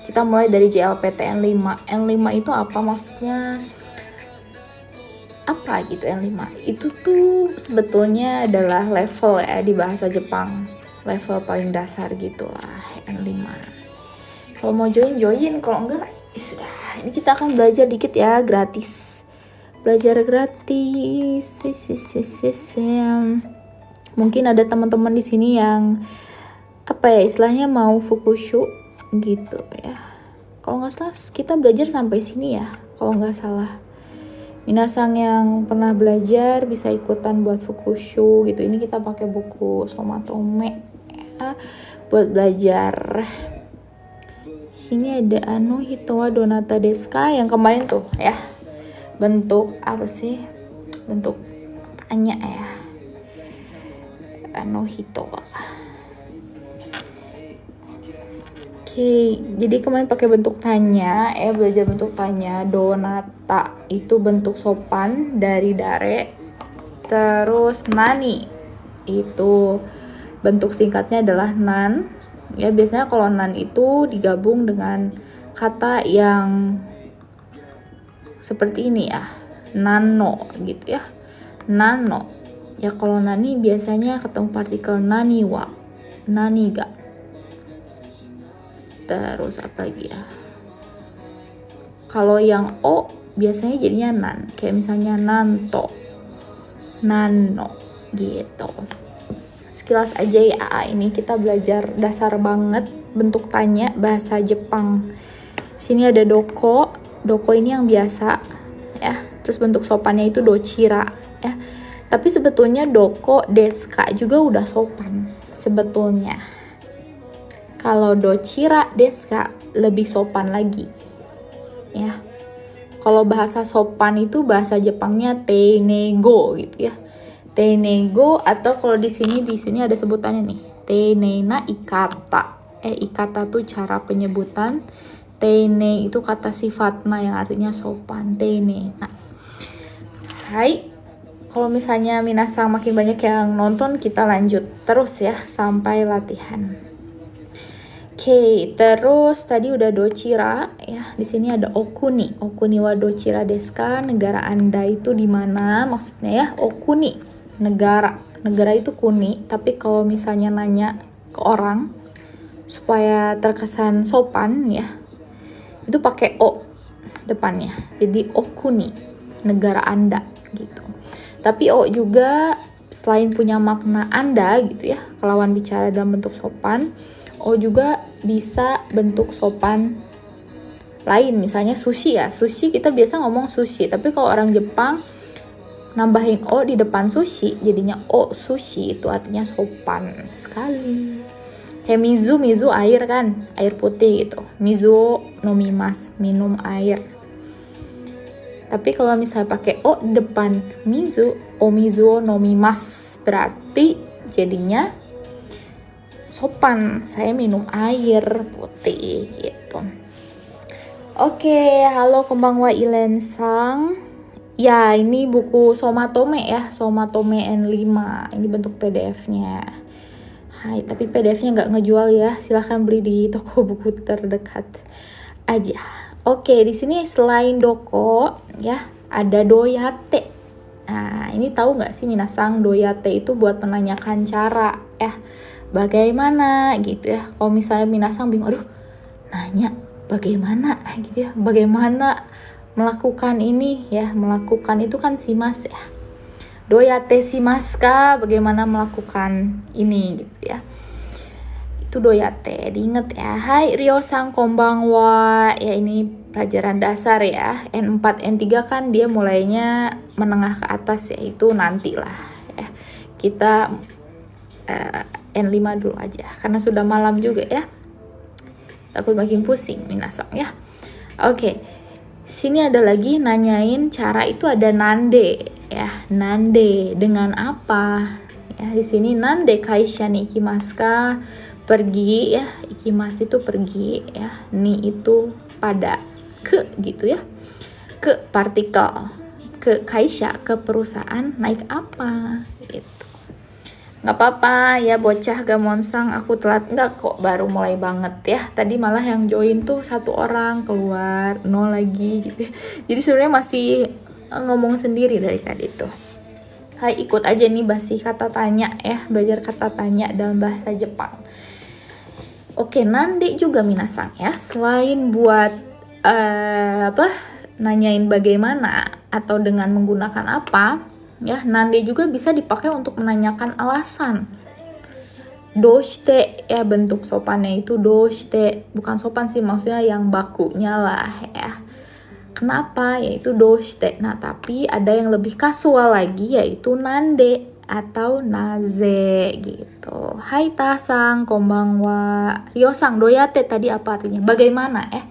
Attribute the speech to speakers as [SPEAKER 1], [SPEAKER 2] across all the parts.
[SPEAKER 1] Kita mulai dari JLPT N5. N5 itu apa maksudnya? Apa gitu N5? Itu tuh sebetulnya adalah level ya di bahasa Jepang. Level paling dasar gitulah N5. Kalau mau join, kalau enggak ya sudah. Ini kita akan belajar dikit ya, gratis. Belajar gratis. Mungkin ada teman-teman di sini yang istilahnya mau fukushu gitu ya. Kalau nggak salah kita belajar sampai sini ya, kalau nggak salah. Minasang yang pernah belajar bisa ikutan buat fukushu gitu. Ini kita pakai buku Somatome ya, buat belajar. Sini ada Hitowa Donata Deska yang kemarin tuh ya. Bentuk apa sih? Bentuk tanya ya. Hitowa. Oke, jadi kemarin pakai bentuk tanya, belajar bentuk tanya. Donata itu bentuk sopan dari dare. Terus nani itu bentuk singkatnya adalah nan. Ya, biasanya kalau nan itu digabung dengan kata yang seperti ini ya. Nano gitu ya. Nano. Ya kalau nani biasanya ketemu partikel naniwa. Naniga. Terus apa lagi ya? Kalau yang o biasanya jadinya nan, kayak misalnya nanto, nano gitu. Sekilas aja ya, ini kita belajar dasar banget bentuk tanya bahasa Jepang. Sini ada doko ini yang biasa ya. Terus bentuk sopannya itu dochira ya. Tapi sebetulnya doko deska juga udah sopan sebetulnya. Kalau dochira deska lebih sopan lagi. Ya. Kalau bahasa sopan itu bahasa Jepangnya teinego gitu ya. Teinego atau kalau di sini ada sebutannya nih. Teinena ikata. Ikata tuh cara penyebutan. Teine itu kata sifatna yang artinya sopan. Teinena. Hai. Kalau misalnya minasang makin banyak yang nonton, kita lanjut terus ya sampai latihan. Oke, terus tadi udah dochira ya. Di sini ada okuni. Okuni wa dochira deska. Negara Anda itu di mana? Maksudnya ya, okuni. Negara. Negara itu kuni, tapi kalau misalnya nanya ke orang supaya terkesan sopan ya, itu pakai o depannya. Jadi okuni, negara Anda gitu. Tapi o juga selain punya makna Anda gitu ya, lawan bicara dalam bentuk sopan, o juga bisa bentuk sopan lain, misalnya sushi ya. Sushi kita biasa ngomong sushi, tapi kalau orang Jepang nambahin o di depan sushi jadinya o sushi, itu artinya sopan sekali. Kayak mizu air kan, air putih gitu. Mizu nomimas, minum air. Tapi kalau misalnya pakai o depan mizu, o mizu nomimas, berarti jadinya sopan, saya minum air putih gitu. Oke, halo konbanwa Ilensang. Ya, ini buku Somatome ya, Somatome N5. Ini bentuk PDF-nya. Hai, tapi PDF-nya nggak ngejual ya. Silahkan beli di toko buku terdekat aja. Oke, di sini selain doko ya, ada doyate. Nah, ini tahu nggak sih minasang, doyate itu buat menanyakan cara ya. Bagaimana gitu ya. Kalau misalnya minasang bingung, aduh nanya bagaimana gitu ya. Bagaimana melakukan ini ya. Melakukan itu kan shimas ya. Doyate shimasu ka, bagaimana melakukan ini gitu ya. Itu doyate, diinget ya. Hai Ryo-san konbanwa. Ya ini pelajaran dasar ya. N4, N3 kan dia mulainya menengah ke atas ya. Itu nantilah ya. Kita N5 dulu aja karena sudah malam juga ya, takut makin pusing minasang ya. Oke, sini ada lagi nanyain cara, itu ada nande ya. Nande dengan apa ya. Di sini nande kaisha ni ikimasu ka, pergi ya. Ikimasu itu pergi ya. Ni itu pada, ke gitu ya, ke partikel, ke kaisha, ke perusahaan, naik apa gitu. Nggak apa-apa ya bocah gamonsang, aku telat nggak kok, baru mulai banget ya. Tadi malah yang join tuh 1 orang, keluar 0 lagi gitu. Jadi sebenarnya masih ngomong sendiri dari tadi tuh. Hai, ikut aja nih basi kata tanya ya, belajar kata tanya dalam bahasa Jepang. Oke, nande juga minasang ya. Selain buat nanyain bagaimana atau dengan menggunakan apa, ya, nande juga bisa dipakai untuk menanyakan alasan. Doshite ya, bentuk sopannya itu doshite, bukan sopan sih, maksudnya yang bakunya lah ya. Kenapa? Yaitu doshite. Nah, tapi ada yang lebih kasual lagi yaitu nande atau naze gitu. Hai tasang, konbanwa. Ryosang, doyate tadi apa artinya? Bagaimana ya?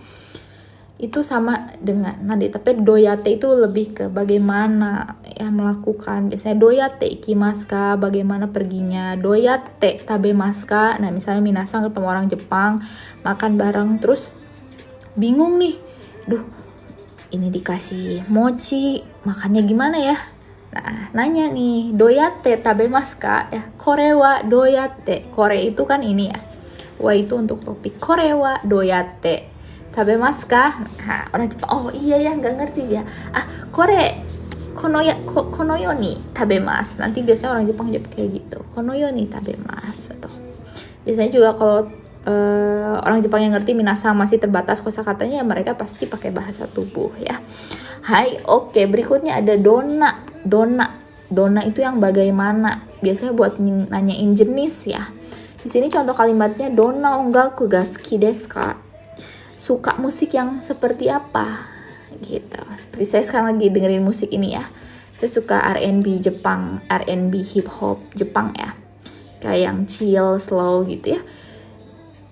[SPEAKER 1] Itu sama dengan nande, tapi doyate itu lebih ke bagaimana ya melakukan. Biasanya doyate ikimasu ka, bagaimana perginya. Doyate tabemasu ka. Nah, misalnya minasang ketemu orang Jepang, makan bareng, terus bingung nih. Duh, ini dikasih mochi, makannya gimana ya? Nah, nanya nih, doyate tabemasu ka ya. Kore wa doyate. Kore itu kan ini ya. Wa itu untuk topik. Kore wa doyate tabemasu ka? Nah, orang Jepang, oh iya ya, nggak ngerti dia. Kore konoyo ni tabemasu. Nanti biasanya orang Jepang kayak gitu. Konoyo ni tabemasu. Atau biasanya juga kalau orang Jepang yang ngerti minasang masih terbatas kosakatanya, ya mereka pasti pakai bahasa tubuh ya. Hai, oke, berikutnya ada dona. Dona itu yang bagaimana. Biasanya buat nanyain jenis ya. Di sini contoh kalimatnya dona ongaku ga suki desu ka? Suka musik yang seperti apa? Gitu. Seperti saya sekarang lagi dengerin musik ini ya. Saya suka R&B Jepang, R&B hip hop Jepang ya. Kayak yang chill, slow gitu ya.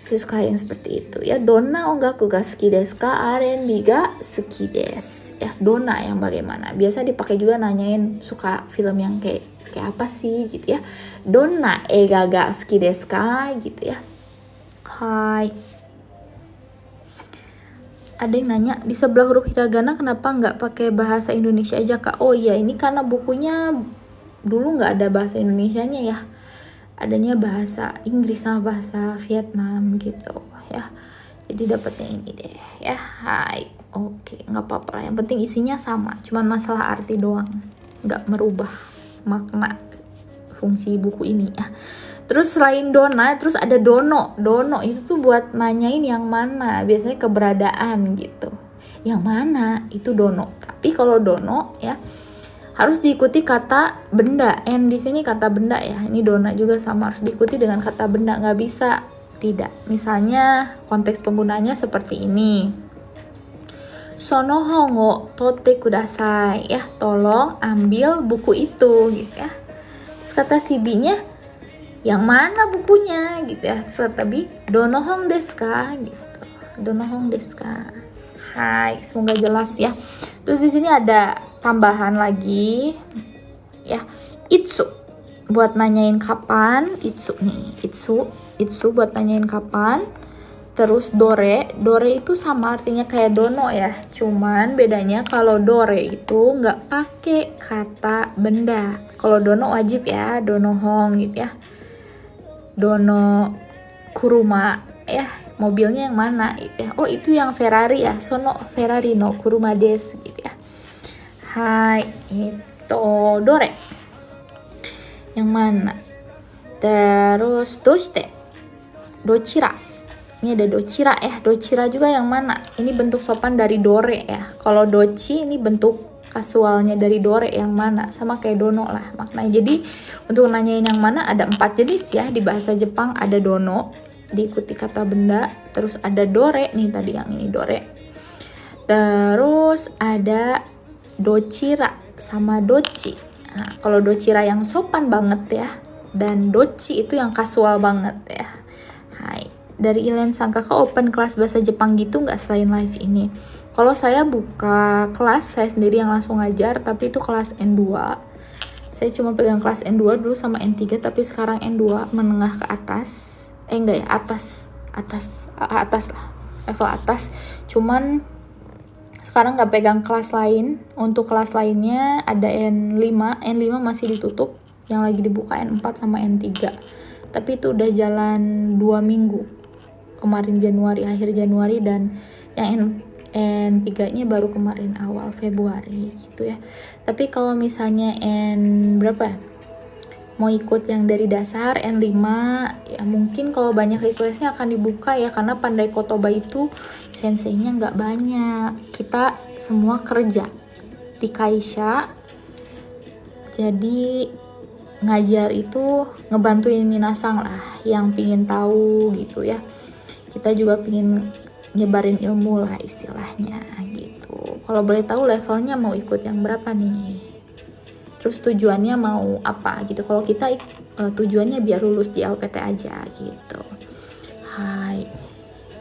[SPEAKER 1] Saya suka yang seperti itu ya. Dona ongaku ga suki desu ka? R&B ga suki desu ya. Dona yang bagaimana. Biasa dipakai juga nanyain suka film yang kayak apa sih gitu ya. Dona eiga ga suki desu ka? Gitu ya. Hai. Ada yang nanya, di sebelah huruf hiragana kenapa nggak pakai bahasa Indonesia aja kak? Oh iya, ini karena bukunya dulu nggak ada bahasa Indonesianya ya. Adanya bahasa Inggris sama bahasa Vietnam gitu ya. Jadi dapetnya ini deh ya. Hai, oke, nggak apa-apa lah. Yang penting isinya sama, cuman masalah arti doang, nggak merubah makna fungsi buku ini ya. Terus selain dona, terus ada dono. Dono itu tuh buat nanyain yang mana, biasanya keberadaan gitu. Yang mana itu dono. Tapi kalau dono ya harus diikuti kata benda. Di sini kata benda ya. Ini dona juga sama, harus diikuti dengan kata benda. Nggak bisa tidak. Misalnya konteks penggunaannya seperti ini. Sono hongo totte kudasai ya. Tolong ambil buku itu gitu ya. Terus kata si B-nya, yang mana bukunya gitu ya. Terus tapi donohong desu ka gitu. Donohong desu ka. Hai, semoga jelas ya. Terus di sini ada tambahan lagi ya. Itsu buat nanyain kapan. Itsu nih. Itsu buat nanyain kapan. Terus dore itu sama artinya kayak dono ya. Cuman bedanya kalau dore itu nggak pakai kata benda. Kalau dono wajib ya, donohong gitu ya. Dono kuruma ya, mobilnya yang mana gitu ya. Oh, itu yang Ferrari ya. Sono Ferrari no kuruma desu gitu ya. Hai, itu dore. Yang mana? Terus doshite. Dochira. Ini ada dochira ya. Dochira juga yang mana? Ini bentuk sopan dari dore ya. Kalau dochi ini bentuk kasualnya dari dore, yang mana? Sama kayak dono lah maknanya. Jadi untuk nanyain yang mana ada 4 jenis ya di bahasa Jepang. Ada dono, diikuti kata benda. Terus ada dore, nih tadi yang ini dore. Terus ada dochira sama dochi. Nah, kalau dochira yang sopan banget ya. Dan dochi itu yang kasual banget ya. Hai. Dari Ilen Sangkaka open kelas bahasa Jepang gitu nggak selain live ini? Kalau saya buka kelas, saya sendiri yang langsung ngajar, tapi itu kelas N2. Saya cuma pegang kelas N2 dulu sama N3, tapi sekarang N2 menengah ke atas. Enggak ya, atas lah, level atas. Cuman sekarang nggak pegang kelas lain. Untuk kelas lainnya ada N5 masih ditutup. yang lagi dibuka N4 sama N3. Tapi itu udah jalan 2 minggu. Kemarin Januari, akhir Januari, dan yang N3-nya baru kemarin awal Februari gitu ya. Tapi kalau misalnya berapa ya? Mau ikut yang dari dasar N5 ya, mungkin kalau banyak requestnya akan dibuka ya, karena Pandai Kotoba itu senseinya nggak banyak, kita semua kerja di Kaisha, jadi ngajar itu ngebantuin minasang lah yang pingin tahu gitu ya, kita juga pingin nyebarin ilmu lah istilahnya gitu. Kalau boleh tahu levelnya mau ikut yang berapa nih? Terus tujuannya mau apa gitu. Kalau kita tujuannya biar lulus di LPT aja gitu. Hai.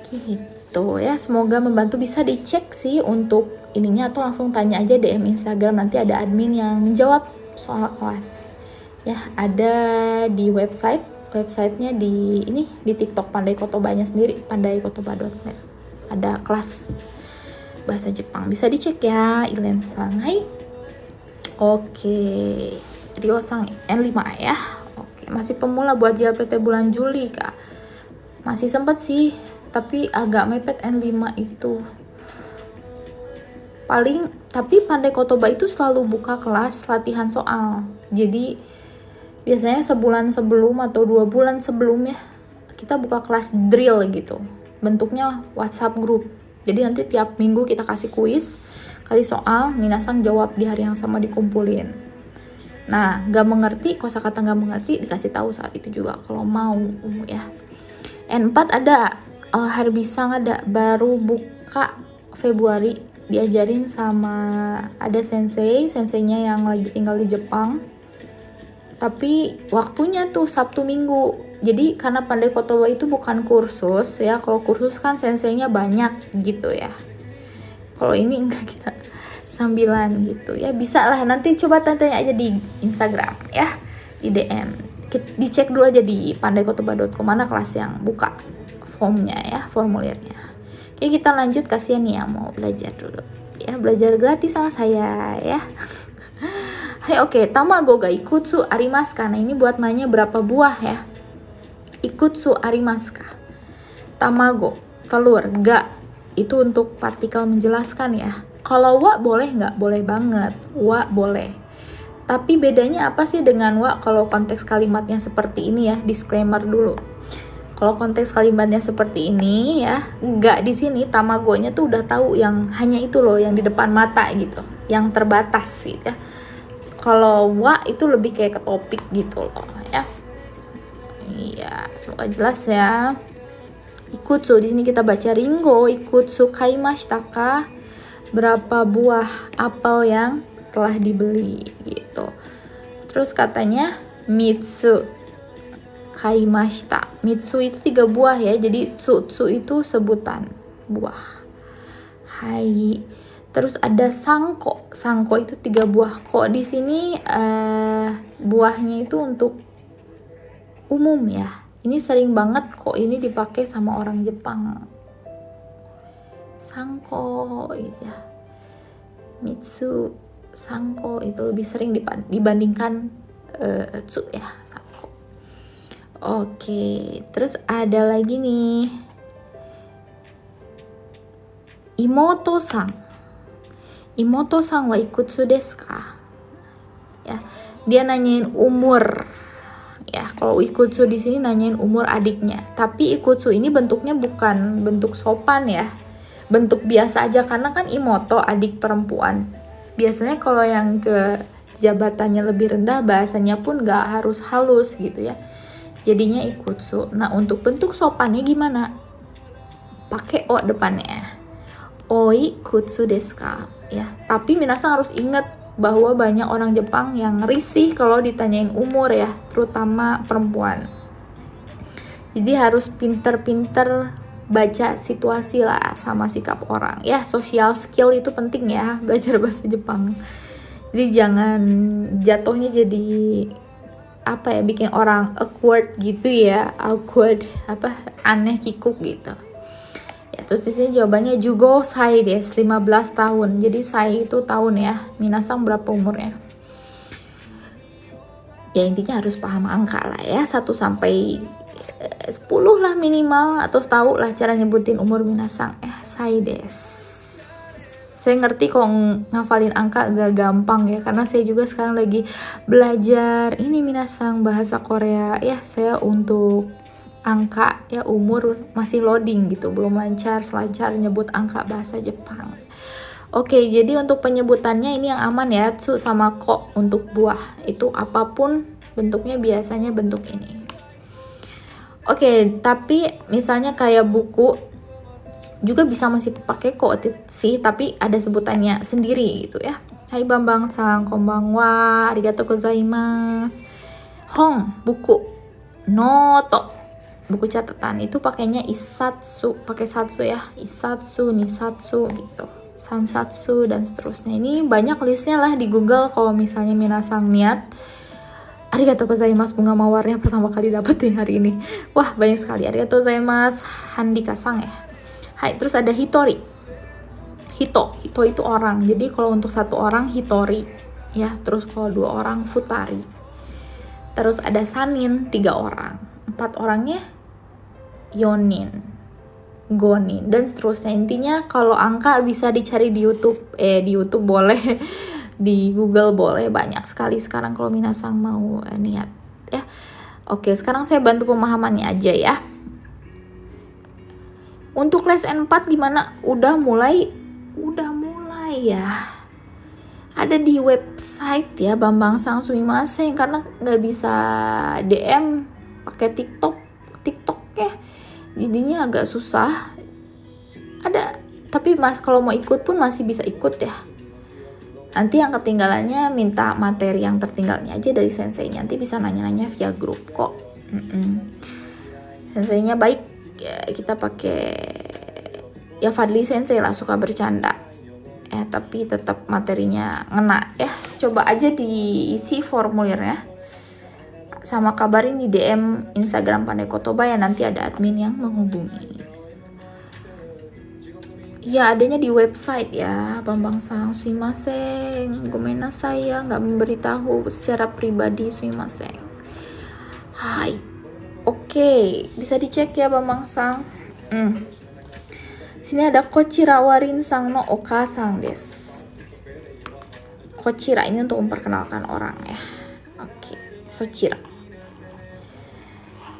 [SPEAKER 1] Gitu ya. Semoga membantu, bisa dicek sih untuk ininya atau langsung tanya aja DM Instagram, nanti ada admin yang menjawab soal kelas. Ya, ada di websitenya di TikTok Pandai Kotobanya sendiri, pandaikotoba.net. Ada kelas bahasa Jepang. Bisa dicek ya, Ilen-san. Hai. Oke, Rio-sang N5 ya. Oke, masih pemula buat JLPT bulan Juli kak. Masih sempat sih, tapi agak mepet N5 itu. Tapi Pandai Kotoba itu selalu buka kelas latihan soal. Jadi biasanya sebulan sebelum atau 2 bulan sebelum ya, kita buka kelas drill gitu. Bentuknya WhatsApp group. Jadi nanti tiap minggu kita kasih kuis, kasih soal, minasang jawab di hari yang sama, dikumpulin. Nah, nggak mengerti, kosakata nggak mengerti, dikasih tahu saat itu juga kalau mau ya. N4 ada, Harbisang ada, baru buka Februari, diajarin sama ada senseinya yang lagi tinggal di Jepang. Tapi waktunya tuh Sabtu Minggu. Jadi karena Pandai Kotoba itu bukan kursus ya, kalau kursus kan senseinya banyak gitu ya. Kalau ini enggak, kita sambilan gitu ya, bisa lah, nanti coba tanya aja di Instagram ya, di DM, dicek dulu aja di pandaikotoba.com mana kelas yang buka formnya ya, formulirnya. Oke, kita lanjut, kasihan nih yang mau belajar dulu ya, belajar gratis sama saya ya. Hai, oke, Tamago ga ikutsu arimasu ka. Nah, ini buat nanya berapa buah ya. Ikutsu arimasu ka. Tamago, telur, ga itu untuk partikel menjelaskan ya. Kalau wa boleh nggak? Boleh banget. Wa boleh. Tapi bedanya apa sih dengan wa kalau konteks kalimatnya seperti ini ya? Disclaimer dulu. Kalau konteks kalimatnya seperti ini ya, nggak di sini tamagonya tuh udah tahu yang hanya itu loh, yang di depan mata gitu, yang terbatas sih ya. Kalau wa itu lebih kayak ke topik gitu loh ya. Iya, semoga jelas ya. Ikutsu, di sini kita baca ringo, ikutsu kaimashita ka, berapa buah apel yang telah dibeli gitu. Terus katanya mitsu kaimashita. Mitsu itu 3 buah ya, jadi tsu itu sebutan buah. Hai. Terus ada sangko. Sangko itu 3 buah. Kok di sini buahnya itu untuk umum ya. Ini sering banget kok ini dipakai sama orang Jepang. Sangko ya. Mitsu, sangko itu lebih sering dibandingkan tsu ya, sangko. Oke, terus ada lagi nih. Imoto-san. Imoto-san wa ikutsu desu ka? Ya, dia nanyain umur. Ya, kalau ikutsu di sini nanyain umur adiknya. Tapi ikutsu ini bentuknya bukan bentuk sopan ya. Bentuk biasa aja, karena kan imoto adik perempuan. Biasanya kalau yang ke jabatannya lebih rendah, bahasanya pun gak harus halus gitu ya. Jadinya ikutsu. Nah, untuk bentuk sopannya gimana? Pakai o depannya. Oi kutsu desu ka? Ya, tapi minasang harus ingat bahwa banyak orang Jepang yang risih kalau ditanyain umur ya, terutama perempuan. Jadi harus pinter-pinter baca situasi lah sama sikap orang. Ya, social skill itu penting ya, belajar bahasa Jepang. Jadi jangan jatuhnya jadi apa ya, bikin orang awkward gitu ya, aneh, kikuk gitu. Terus di sini jawabannya Jugo Sai des, 15 tahun. Jadi Sai itu tahun ya. Minasang berapa umurnya? Ya intinya harus paham angka lah ya, 1 sampai 10 lah minimal, atau tahu lah cara nyebutin umur minasang. Saya des. Saya ngerti kok ngafalin angka gak gampang ya, karena saya juga sekarang lagi belajar ini minasang bahasa Korea ya. Saya untuk angka ya umur masih loading gitu, belum selancar nyebut angka bahasa Jepang. Oke, jadi untuk penyebutannya ini yang aman ya, tsu sama ko untuk buah. Itu apapun bentuknya biasanya bentuk ini. Oke, tapi misalnya kayak buku juga bisa masih pakai ko sih, tapi ada sebutannya sendiri gitu ya. Hai Bambang-san, konbanwa, arigatou gozaimasu. Hong, buku. Noto, buku catatan, itu pakainya isatsu, pakai satsu ya. Isatsu, nisatsu gitu. Sansatsu dan seterusnya. Ini banyak listnya lah di Google kalau misalnya minasang niat. Arigatou gozaimasu, bunga mawarnya pertama kali dapet nih hari ini. Wah, banyak sekali. Arigatou gozaimasu, handika-sang ya. Hai, terus ada hitori. Hito itu orang. Jadi kalau untuk 1 orang hitori ya. Terus kalau 2 orang futari. Terus ada sanin 3 orang. 4 orangnya yonin, gonin, dan seterusnya. Intinya kalau angka bisa dicari di YouTube, di YouTube boleh, di Google boleh, banyak sekali sekarang kalau minasang mau niat ya. Oke, sekarang saya bantu pemahamannya aja ya. Untuk les N4 gimana? Udah mulai ya. Ada di website ya, Bambang-san sumimasen, karena nggak bisa DM pakai TikTok ya. Jadinya agak susah. Ada, tapi kalau mau ikut pun masih bisa ikut ya. Nanti yang ketinggalannya minta materi yang tertinggalnya aja dari senseinya. Nanti bisa nanya-nanya via grup kok. Senseinya baik ya, kita pakai ya Fadli sensei lah, suka bercanda ya, tapi tetap materinya ngena ya. Coba aja diisi formulirnya, sama kabarin di DM Instagram Pandai Kotoba ya, nanti ada admin yang menghubungi. Ya adanya di website ya, Bambang-san sumimasen, gomenasai ya nggak memberitahu secara pribadi, sumimasen. Hai, oke, bisa dicek ya Bambang-san. Sini ada kochira wa rin-san no oka-san desu. Kochira ini untuk memperkenalkan orang ya. Oke, sochira.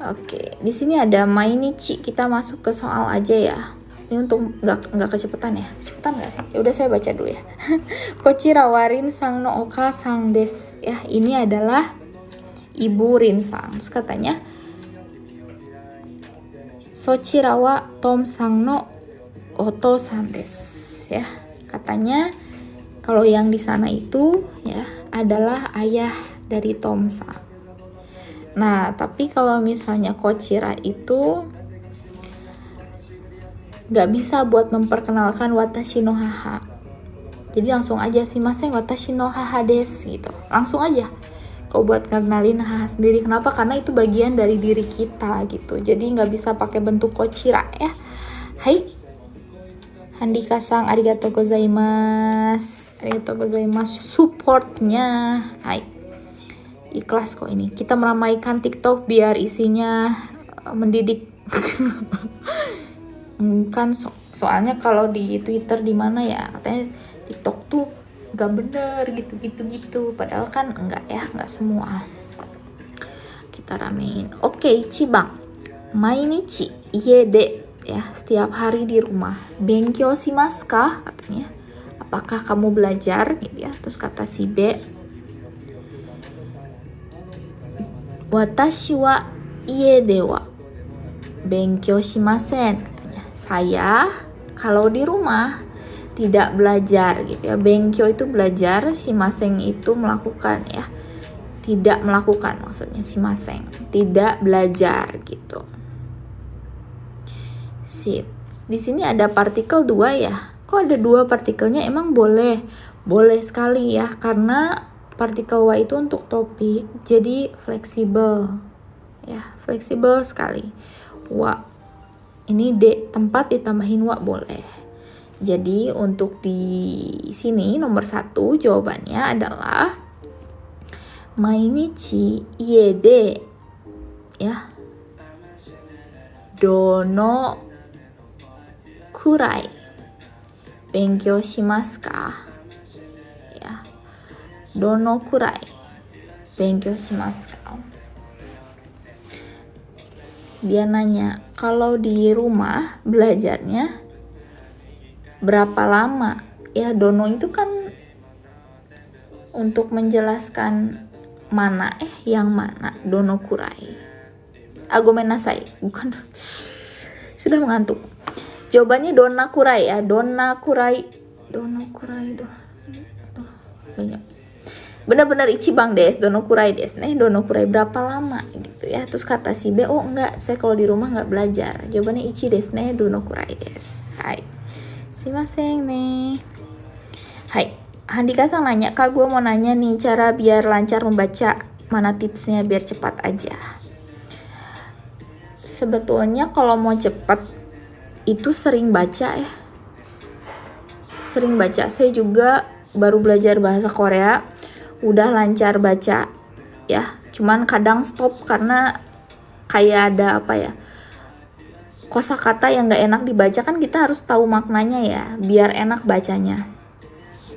[SPEAKER 1] Oke, di sini ada mainichi. Kita masuk ke soal aja ya. Ini untuk nggak kecepetan ya. Kecepetan nggak sih? Ya udah saya baca dulu ya. Kochira wa rin-san no oka-san desu. Ya, ini adalah ibu Rin-san. Terus katanya sochira wa Tom-san no oto-san desu. Ya, katanya kalau yang di sana itu ya adalah ayah dari Tom-san. Nah, tapi kalau misalnya kochira itu nggak bisa buat memperkenalkan watashi no haha. Jadi langsung aja shimasen watashi no haha desu gitu. Langsung aja. Kau buat kenalin haha sendiri. Kenapa? Karena itu bagian dari diri kita gitu. Jadi nggak bisa pakai bentuk kochira ya. Hai. Handika-san, arigatou gozaimasu. Arigatou gozaimasu supportnya. Hai. Ikhlas kok ini. Kita meramaikan TikTok biar isinya mendidik. Kan soalnya kalau di Twitter di mana ya katanya TikTok tuh gak bener gitu. Padahal kan enggak ya, enggak semua. Kita ramein. Oke, Cibang. Mainichi ie de ya, setiap hari di rumah. Benkyou shimasu ka? Katanya. Apakah kamu belajar gitu ya. Terus kata si B, watashi wa ie de wa benkyou shimasen, katanya. Saya kalau di rumah tidak belajar gitu ya. Benkyou itu belajar, shimasen itu melakukan ya. Tidak melakukan maksudnya shimasen. Tidak belajar gitu. Sip. Di sini ada partikel 2 ya. Kok ada 2 partikelnya? Emang boleh? Boleh sekali ya, karena partikel wa itu untuk topik, jadi fleksibel. Ya, fleksibel sekali. Wa. Ini D, tempat ditambahin wa boleh. Jadi untuk di sini nomor 1 jawabannya adalah mainichi ie de ya dono kurai benkyou shimasu ka? Ya. Dono kurai benkyou shimasu ka? Dia nanya, kalau di rumah belajarnya berapa lama? Ya, dono itu kan untuk menjelaskan mana yang mana. Dono kurai. Gomenasai, bukan. Sudah mengantuk. Jawabannya dona kurai ya. Dona kurai. Banyak. Benar-benar ichibang des, dono kurai des. Dono kurai berapa lama gitu ya. Terus kata si B, oh enggak, saya kalau di rumah enggak belajar. Jawabannya ichi des dono kurai des. Hai. Sumimasen nih. Hai. Handika-san nanya, Kak gue mau nanya nih cara biar lancar membaca. Mana tipsnya biar cepat aja? Sebetulnya kalau mau cepat itu sering baca ya. Sering baca. Saya juga baru belajar bahasa Korea. Udah lancar baca ya, cuman kadang stop karena kayak ada kosakata yang gak enak dibaca, kan kita harus tahu maknanya ya biar enak bacanya.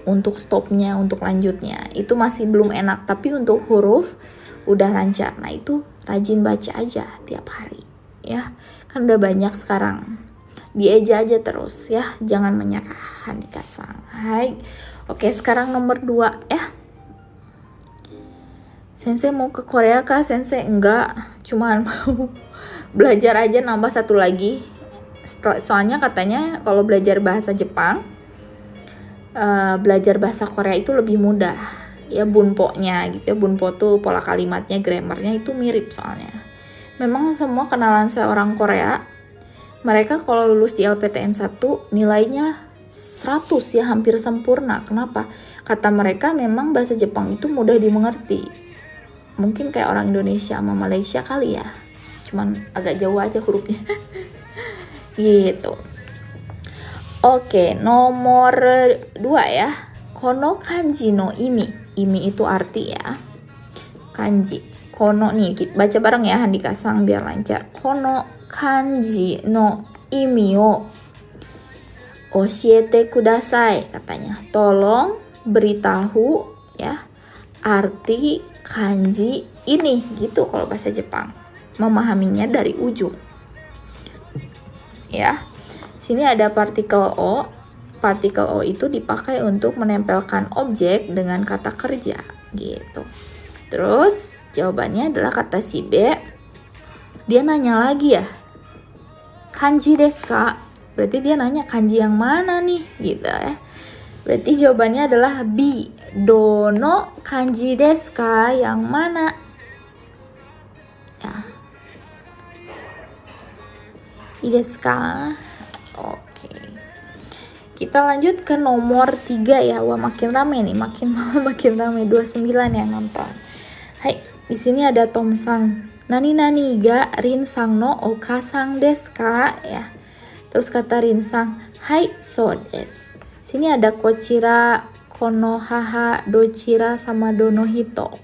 [SPEAKER 1] Untuk stopnya, untuk lanjutnya itu masih belum enak, tapi untuk huruf udah lancar. Nah itu rajin baca aja tiap hari ya, kan udah banyak sekarang, dieja aja terus ya, jangan menyerah Handika-san. Hai. Oke, sekarang nomor 2 ya. Sensei mau ke Korea kah? Sensei enggak, cuman mau belajar aja nambah 1 lagi. Soalnya katanya kalau belajar bahasa Jepang, belajar bahasa Korea itu lebih mudah. Ya bunpo-nya gitu ya, bunpo tuh pola kalimatnya, grammarnya itu mirip soalnya. Memang semua kenalan seorang Korea, mereka kalau lulus di LPTN 1 nilainya 100 ya, hampir sempurna. Kenapa? Kata mereka memang bahasa Jepang itu mudah dimengerti. Mungkin kayak orang Indonesia sama Malaysia kali ya, cuman agak jauh aja hurufnya. Gitu. Oke, nomor 2 ya. Kono kanji no imi. Imi itu arti ya. Kanji. Kono nih, baca bareng ya Handika-san biar lancar. Kono kanji no imi o oshiete kudasai, katanya. Tolong beritahu ya arti kanji ini gitu kalau bahasa Jepang. Memahaminya dari ujung. Ya. Sini ada partikel o. Partikel o itu dipakai untuk menempelkan objek dengan kata kerja gitu. Terus jawabannya adalah kata si B. Dia nanya lagi ya. Kanji desu ka? Berarti dia nanya kanji yang mana nih gitu ya. Berarti jawabannya adalah B. Dono kanji desu ka? Yang mana? Ya. I desu ka? Oke. Kita lanjut ke nomor 3 ya. Wah, makin rame nih, makin rame. 29 yang nonton. Hai, di sini ada Tom-sang. Nani ga Rin-sang no oka-sang desu ka? Ya. Terus kata Rin-sang, hai, so desu. Sini ada kochira, konohaha, dochira, sama donohito.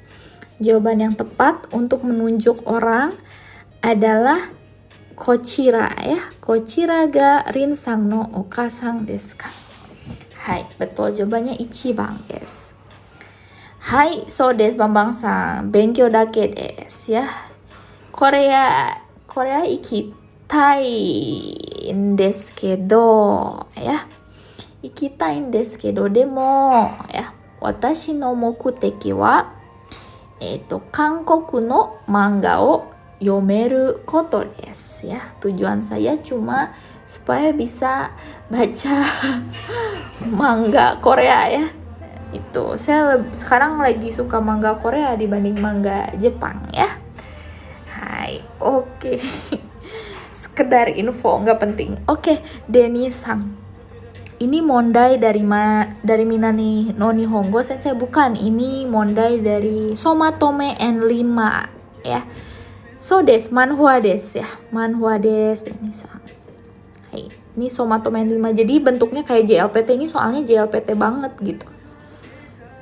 [SPEAKER 1] Jawaban yang tepat untuk menunjuk orang adalah kochira ya. Kochira ga Rin-sang no oka-sang desu ka? Hai, betul, jawabannya ichiban desu. Hai, so desu Bambang-san. Benkyou dake desu ya. Korea ikitaiんですけど ya. Ikitaiんですけど demo ya. Watashi no mokuteki wa Kankoku no manga o yomeru koto desu ya. Tujuan saya cuma supaya bisa baca manga Korea ya. Itu saya sekarang lagi suka manga Korea dibanding manga Jepang ya. Hai, oke. Sekedar info, nggak penting. Oke, Denny-sang. Ini mondai dari Minani no Nihongo. Saya bukan. Ini mondai dari Somatome and 5 ya. So des, manhwa des ya. Manhwa des, Denny-sang. Hai, ini Somatome and 5. Jadi bentuknya kayak JLPT, ini soalnya JLPT banget gitu.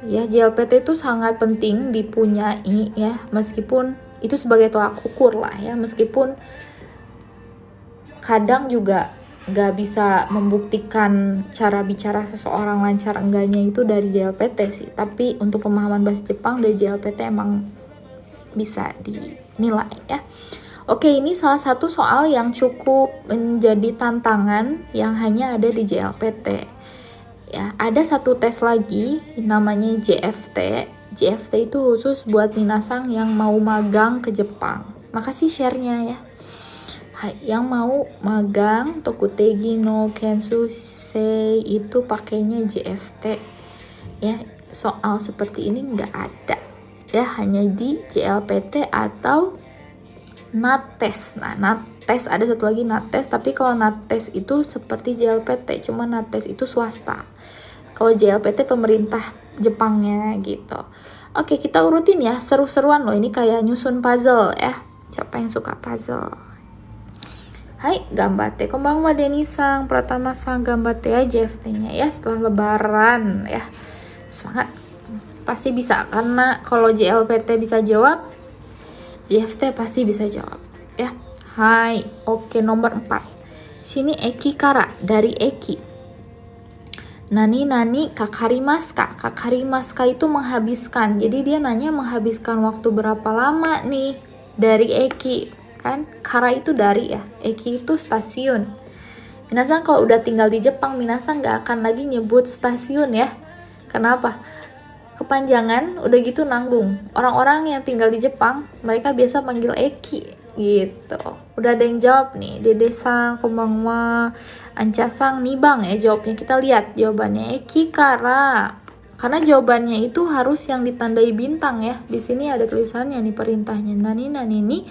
[SPEAKER 1] Ya, JLPT itu sangat penting dipunyai ya, meskipun itu sebagai tolak ukur lah ya, meskipun kadang juga gak bisa membuktikan cara bicara seseorang lancar enggaknya itu dari JLPT sih, tapi untuk pemahaman bahasa Jepang dari JLPT emang bisa dinilai ya. Oke, ini salah satu soal yang cukup menjadi tantangan yang hanya ada di JLPT. Ya, ada satu tes lagi namanya JFT. JFT itu khusus buat minasang yang mau magang ke Jepang. Makasih share-nya ya. Hai, yang mau magang Tokutegi no Kensusei itu pakainya JFT. Ya, soal seperti ini nggak ada. Ya, hanya di JLPT atau NATES. Nah, NATES ada satu lagi NATES, tapi kalau NATES itu seperti JLPT, cuma NATES itu swasta. Kalau JLPT pemerintah Jepangnya gitu. Oke, kita urutin ya, seru-seruan loh, ini kayak nyusun puzzle ya. Siapa yang suka puzzle? Hai, gambate. Konbanwa Deni-san, Pratama-san, gambate ya JFT-nya ya setelah lebaran ya. Semangat. Pasti bisa, karena kalau JLPT bisa jawab, JFT pasti bisa jawab ya. Hai, oke, nomor 4. Sini eki kara, dari eki. Nani kakarimasu ka. Kakarimasu itu menghabiskan. Jadi dia nanya menghabiskan waktu berapa lama nih dari eki. Kan kara itu dari ya. Eki itu stasiun. Minasan kalau udah tinggal di Jepang, minasan gak akan lagi nyebut stasiun ya. Kenapa? Kepanjangan, udah gitu nanggung. Orang-orang yang tinggal di Jepang, mereka biasa panggil eki gitu. Udah ada yang jawab nih, Dede-san, konbanwa, Anca-san, nih bang ya jawabnya. Kita lihat jawabannya eki kara. Karena jawabannya itu harus yang ditandai bintang ya. Di sini ada tulisannya nih perintahnya. Nani ni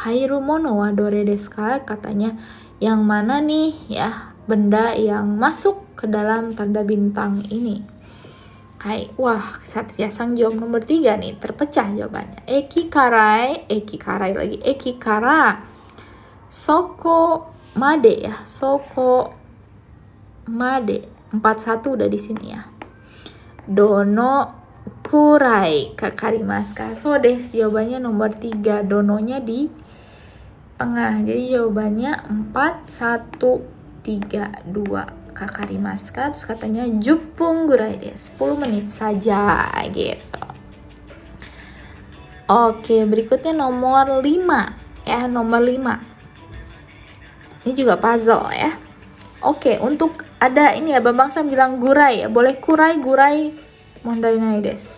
[SPEAKER 1] hairu mono wa dore desu ka? Katanya yang mana nih ya benda yang masuk ke dalam tanda bintang ini. Hai, wah, Satria Sang jawab nomor 3 nih, terpecah jawabannya. Eki karai lagi, eki kara. Soko made ya, soko made. 41 udah di sini ya. Dono kurai kakarimasu ka? So deh, jawabannya nomor 3, dononya di tengah. Jadi jawabannya 4, 1, 3, 2. Kakarimasu ka, terus katanya 10 gurai desu, 10 menit saja gitu. Oke, berikutnya nomor 5 ya, nomor 5. Ini juga puzzle ya. Oke, untuk ada ini ya, Bambang Sam bilang gurai ya, boleh kurai mondai nai desu.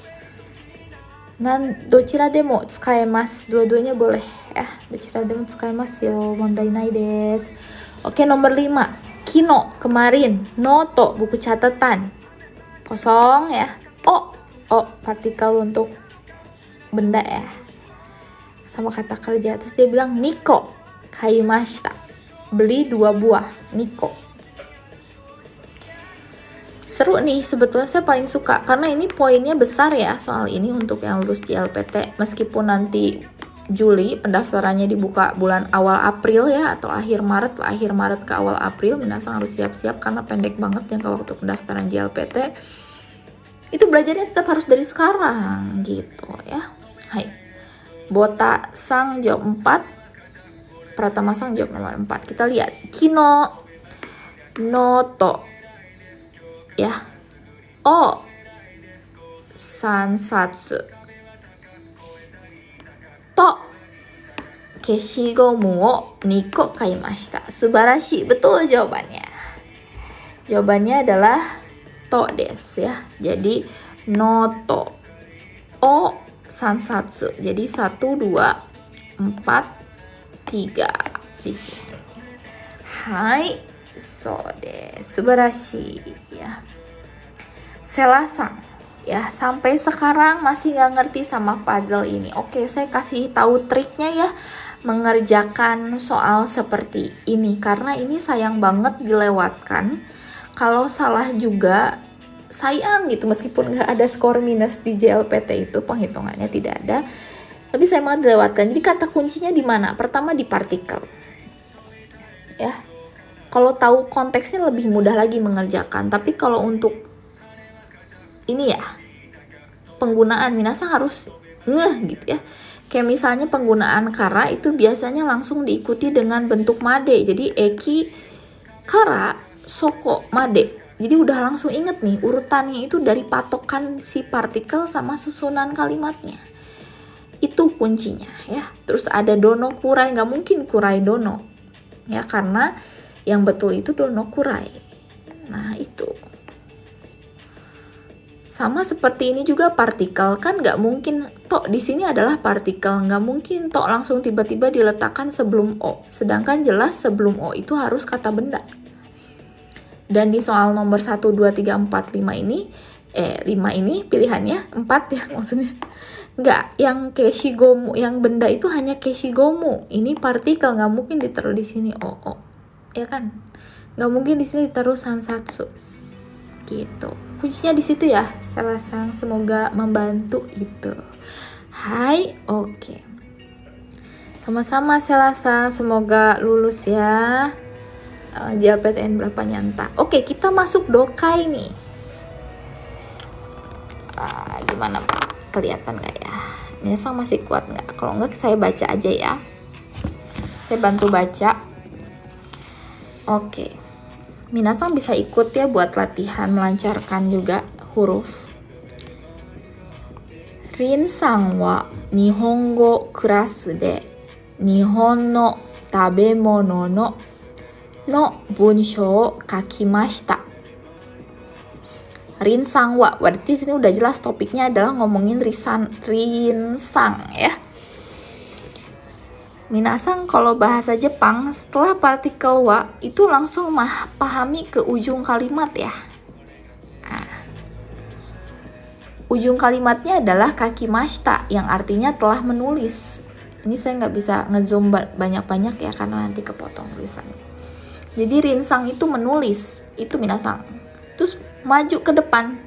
[SPEAKER 1] Dochira demo tsukaemasu, dua-duanya boleh ya. Dochira demo tsukaemasu yo, mondai nai desu. Oke, nomor 5. Kino, kemarin. Noto, buku catatan. Kosong ya. Oh, partikel untuk benda ya. Sama kata kerja. Terus dia bilang niko, kaimashita. Beli 2 buah. Niko. Seru nih, sebetulnya saya paling suka. Karena ini poinnya besar ya soal ini untuk yang lulus JLPT. Meskipun nanti Juli pendaftarannya dibuka bulan awal April ya, atau akhir Maret ke awal April. Minasan harus siap-siap karena pendek banget jangka waktu pendaftaran JLPT. Itu belajarnya tetap harus dari sekarang gitu ya. Hai, Bota Sang jawab 4, Pratama Sang jawab nomor 4. Kita lihat kino noto ya, sansatsu to keshigomu o 2 ko kaimashita. Subarashi, betul jawabannya. Jawabannya adalah to desu ya. Jadi noto o sansatsu. Jadi 1, 2, 4, 3 di sini. Hai, so desu. Subarashi ya. Selasang ya, sampai sekarang masih nggak ngerti sama puzzle ini. Oke, saya kasih tahu triknya ya mengerjakan soal seperti ini, karena ini sayang banget dilewatkan. Kalau salah juga sayang gitu, meskipun nggak ada skor minus di JLPT itu, penghitungannya tidak ada, tapi saya mau dilewatkan. Jadi kata kuncinya di mana? Pertama di partikel ya. Kalau tahu konteksnya lebih mudah lagi mengerjakan, tapi kalau untuk ini ya penggunaan, minasan harus ngeh gitu ya. Kayak misalnya penggunaan kara itu biasanya langsung diikuti dengan bentuk made. Jadi eki kara soko made. Jadi udah langsung inget nih urutannya itu dari patokan si partikel sama susunan kalimatnya. Itu kuncinya ya. Terus ada dono kurai, nggak mungkin kurai dono ya, karena yang betul itu dono kurai. Nah itu sama seperti ini juga partikel, kan nggak mungkin tok di sini adalah partikel, nggak mungkin tok langsung tiba-tiba diletakkan sebelum o, sedangkan jelas sebelum o itu harus kata benda. Dan di soal nomor 1, 2, 3, 4, 5 ini 5 ini pilihannya 4 ya maksudnya. Nggak, yang keshigomu, yang benda itu hanya keshigomu. Ini partikel, nggak mungkin ditaruh di sini o, ya kan? Nggak mungkin di sini ditaruh sansatsu. Gitu. Kuncinya di situ ya. Selasang, semoga membantu itu. Hai, oke. Sama-sama Selasang, semoga lulus ya. JLPTN berapa nyanta. Oke, kita masuk dokai nih. Gimana Pak? Kelihatan nggak ya? Minasan masih kuat nggak? Kalau nggak saya baca aja ya. Saya bantu baca. Oke. Minasan bisa ikut ya buat latihan melancarkan juga huruf. Rin-san wa Nihongo kurasu de Nihon no tabemono no bunsho o kakimashita. Rinsang wa, berarti sini udah jelas topiknya adalah ngomongin rinsang ya. Minasan kalau bahasa Jepang setelah partikel wa itu langsung pahami ke ujung kalimat ya. Nah, ujung kalimatnya adalah kakimashita yang artinya telah menulis. Ini saya nggak bisa ngezoom banyak-banyak ya karena nanti kepotong tulisannya. Jadi rinsang itu menulis, itu minasan. Terus maju ke depan.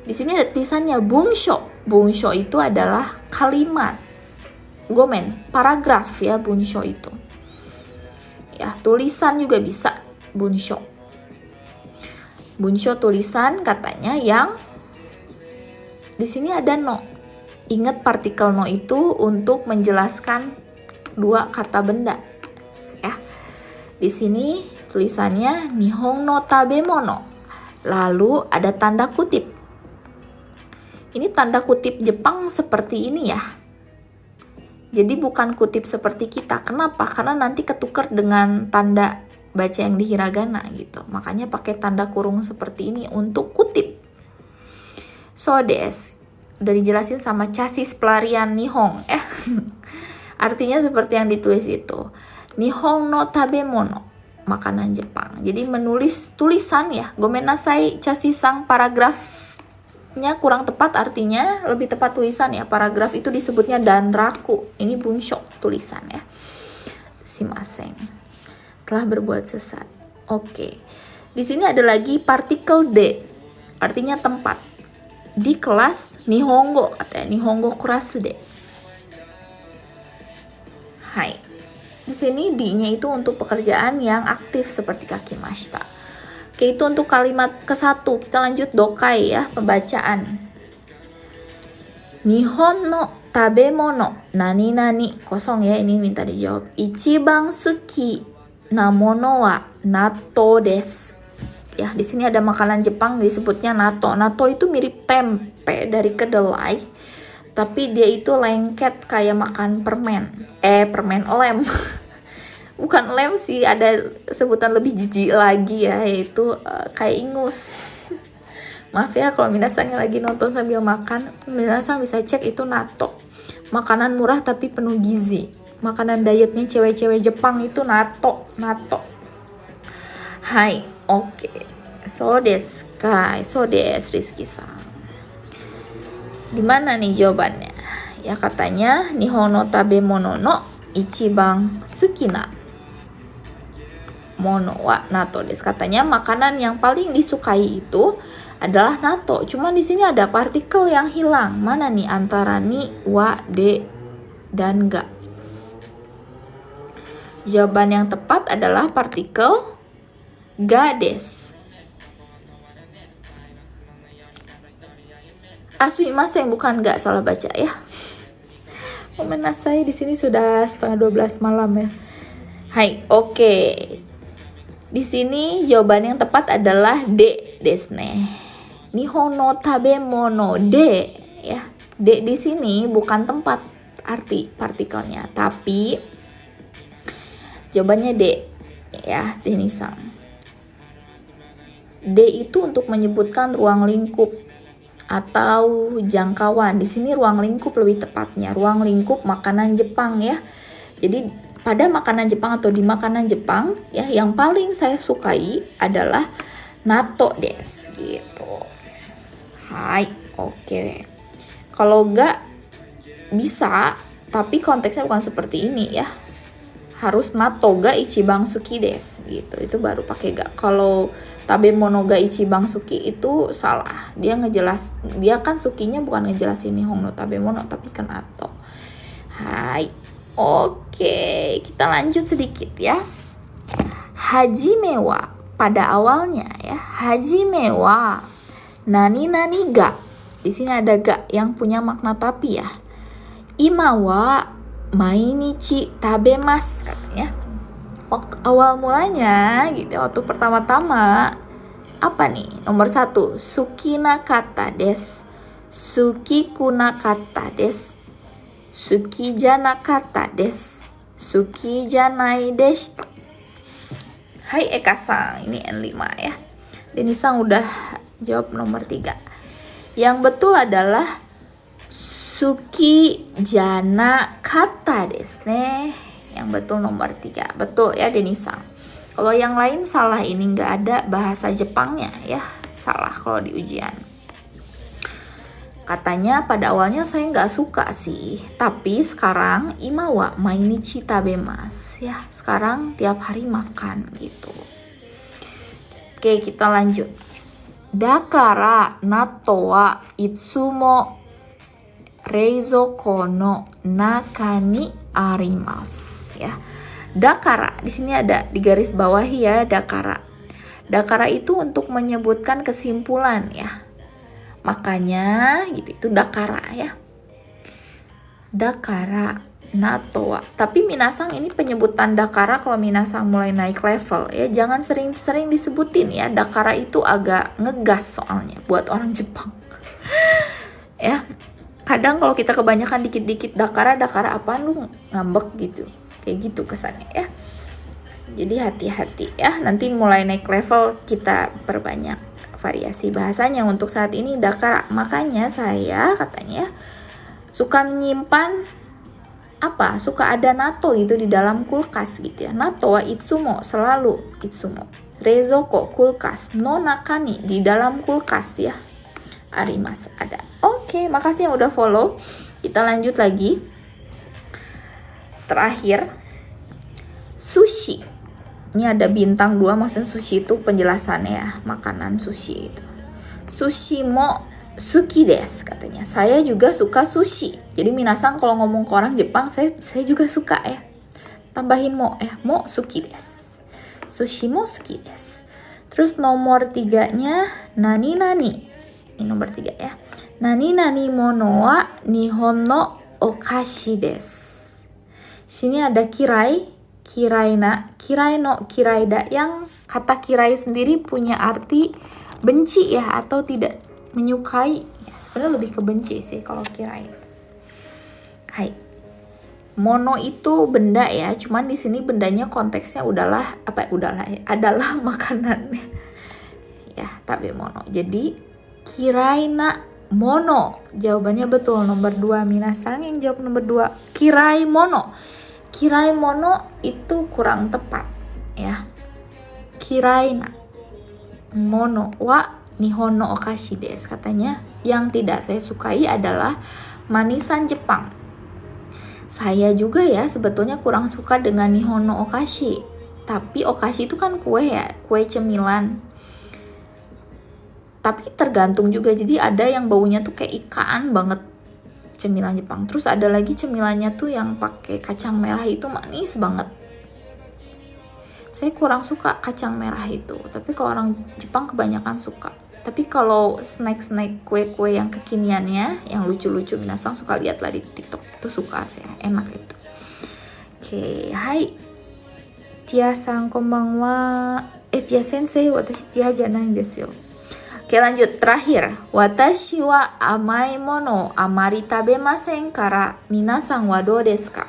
[SPEAKER 1] Di sini ada tulisannya bunsho. Bunsho itu adalah kalimat. Gomen, paragraf ya bunsho itu. Ya, tulisan juga bisa bunsho. Bunsho tulisan katanya yang di sini ada no. Ingat partikel no itu untuk menjelaskan dua kata benda. Ya. Di sini tulisannya Nihon no tabemono. Lalu ada tanda kutip. Ini tanda kutip Jepang seperti ini ya. Jadi bukan kutip seperti kita. Kenapa? Karena nanti ketukar dengan tanda baca yang di hiragana gitu. Makanya pakai tanda kurung seperti ini untuk kutip. So des. Udah dijelasin sama chassis pelarian Nihon. Artinya seperti yang ditulis itu. Nihon no tabemono. Makanan Jepang. Jadi menulis tulisan ya. Gomenasai chassis-sang paragrafnya kurang tepat, artinya lebih tepat tulisan ya. Paragraf itu disebutnya danraku. Ini bunsho tulisan ya. Shimasen. Telah berbuat sesat. Oke. Di sini ada lagi partikel de. Artinya tempat. Di kelas Nihongo katanya Nihongo kurasu de. Hai. Di sini di-nya itu untuk pekerjaan yang aktif seperti kakimashita. Oke, itu untuk kalimat ke-1. Kita lanjut dokai ya, pembacaan. Nihon no tabemono nani nani, kosong ya, ini minta dijawab. Ichiban suki na mono wa natto desu. Ya, di sini ada makanan Jepang disebutnya natto. Natto itu mirip tempe dari kedelai, tapi dia itu lengket kayak makan permen. Permen lem. Bukan lem sih, ada sebutan lebih jijik lagi ya, yaitu kayak ingus. Maaf ya kalau minasan lagi nonton sambil makan, minasan bisa cek itu natto. Makanan murah tapi penuh gizi. Makanan dietnya cewek-cewek Jepang itu natto. Hai, oke. So desu kai, so desu Rizky-san. Di mana nih jawabannya? Ya katanya Nihon no tabemono no ichiban sukina mono wa natto desu. Katanya makanan yang paling disukai itu adalah natto. Cuman di sini ada partikel yang hilang. Mana nih antara ni, wa, de, dan ga? Jawaban yang tepat adalah partikel ga desu. Sumimasen, bukan, nggak salah baca ya. Saya di sini sudah setengah 12 malam ya. Hai, oke. Di sini jawaban yang tepat adalah D desu ne. Nihon no tabemono, D ya. D di sini bukan tempat arti partikelnya, tapi jawabannya D ya, Denisang. D itu untuk menyebutkan ruang lingkup atau jangkauan. Di sini ruang lingkup lebih tepatnya, ruang lingkup makanan Jepang ya. Jadi pada makanan Jepang atau di makanan Jepang ya, yang paling saya sukai adalah natto desu gitu. Hai, oke. Kalau enggak bisa, tapi konteksnya bukan seperti ini ya. Harus natto ga ichiban suki desu gitu. Itu baru pakai ga. Kalau tabemono ga ichiban suki itu salah. Dia kan sukinya bukan ngejelasin nihon no tabemono, tapi kan natto. Hai. Oke, kita lanjut sedikit ya. Hajime wa, pada awalnya ya. Hajime wa nani nani ga. Di sini ada ga yang punya makna tapi ya. Ima wa mainichi tabemas katanya. Waktu awal mulanya gitu, waktu pertama-tama apa nih? Nomor 1, suki nakata desu, suki kunakata desu, suki janakata desu, suki janai deshita. Hai Eka-san, ini N5 ya. Denisang udah jawab nomor 3. Yang betul adalah suki jana kata desu ne. Yang betul nomor 3. Betul ya Denisang. Kalau yang lain salah, ini nggak ada bahasa Jepangnya ya. Salah kalau di ujian. Katanya pada awalnya saya nggak suka sih, tapi sekarang imawa mainichi tabemas ya. Sekarang tiap hari makan gitu. Oke, kita lanjut. Dakara natto wa itsumo reizoko no naka ni arimasu ya. Dakara di sini ada di garis bawahi ya, dakara. Dakara itu untuk menyebutkan kesimpulan ya. Makanya gitu, itu dakara ya. Dakara natto wa. Tapi minasang ini penyebutan dakara kalau minasang mulai naik level ya, jangan sering-sering disebutin ya. Dakara itu agak ngegas soalnya buat orang Jepang. Ya. Kadang kalau kita kebanyakan dikit-dikit dakara apaan lu ngambek gitu. Kayak gitu kesannya ya. Jadi hati-hati ya. Nanti mulai naik level kita perbanyak variasi bahasanya. Untuk saat ini dakara. Makanya saya katanya suka menyimpan suka ada natto gitu di dalam kulkas gitu ya. Natto wa itsumo, selalu itsumo. Reizoko, kulkas. No nakani, di dalam kulkas ya. Arimas, ada. Oke, makasih yang udah follow. Kita lanjut lagi. Terakhir, sushi. Ini ada bintang 2, maksudnya sushi itu penjelasannya ya, makanan sushi itu. Sushi mo suki desu katanya. Saya juga suka sushi. Jadi minasang kalau ngomong ke orang Jepang, saya juga suka ya. Tambahin mo ya, mo suki desu. Sushi mo suki desu. Terus nomor 3-nya nani nani. Ini nomor 3 ya. Nani nani mono wa nihon no okashi desu. Sini ada kirai, kiraina, kiraino, kiraida, yang kata kirai sendiri punya arti benci ya, atau tidak menyukai. Ya, sebenarnya lebih ke benci sih kalau kirai. Hai. Mono itu benda ya, cuman di sini bendanya konteksnya adalah makanan. Ya, tapi mono. Jadi kiraina mono. Jawabannya betul nomor 2. Minasang yang jawab nomor 2. Kirai mono. Kirai mono itu kurang tepat ya. Kiraina mono wa nihon no okashi desu. Katanya yang tidak saya sukai adalah manisan Jepang. Saya juga ya sebetulnya kurang suka dengan nihon no okashi. Tapi okashi itu kan kue ya, kue cemilan. Tapi tergantung juga, jadi ada yang baunya tuh kayak ikan banget, cemilan Jepang. Terus ada lagi cemilannya tuh yang pakai kacang merah, itu manis banget. Saya kurang suka kacang merah itu, tapi kalau orang Jepang kebanyakan suka. Tapi kalau snack kue-kue yang kekiniannya, yang lucu-lucu, minasang suka lihat lah di TikTok, itu suka sih, enak itu. Oke, hai Tia-san konbanwa. Tia sensei, watashi Tia janai desu yo. Oke, lanjut. Terakhir, watashi wa amai mono amari tabemasen kara minasan wa dou desu ka?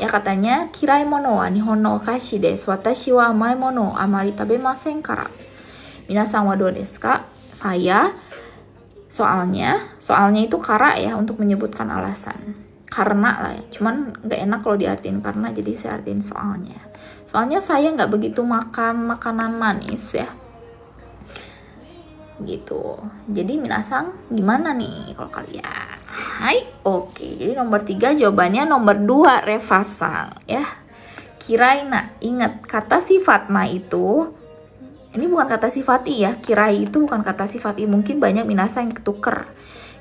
[SPEAKER 1] Ya, katanya kirai mono wa nihon no okashi desu. Watashi wa amai mono amari tabemasen kara minasan wa dou desu ka? Soalnya itu kara ya, untuk menyebutkan alasan. Karena lah ya, cuman nggak enak kalau diartiin karena, jadi saya artiin soalnya. Soalnya saya nggak begitu makan makanan manis ya, gitu. Jadi minasang gimana nih kalau kalian? Hai, oke. Jadi nomor 3 jawabannya, nomor 2 revasang ya. Kiraina, ingat kata sifat na itu, ini bukan kata sifat i ya. Kirai itu bukan kata sifat i, mungkin banyak minasang yang ketuker.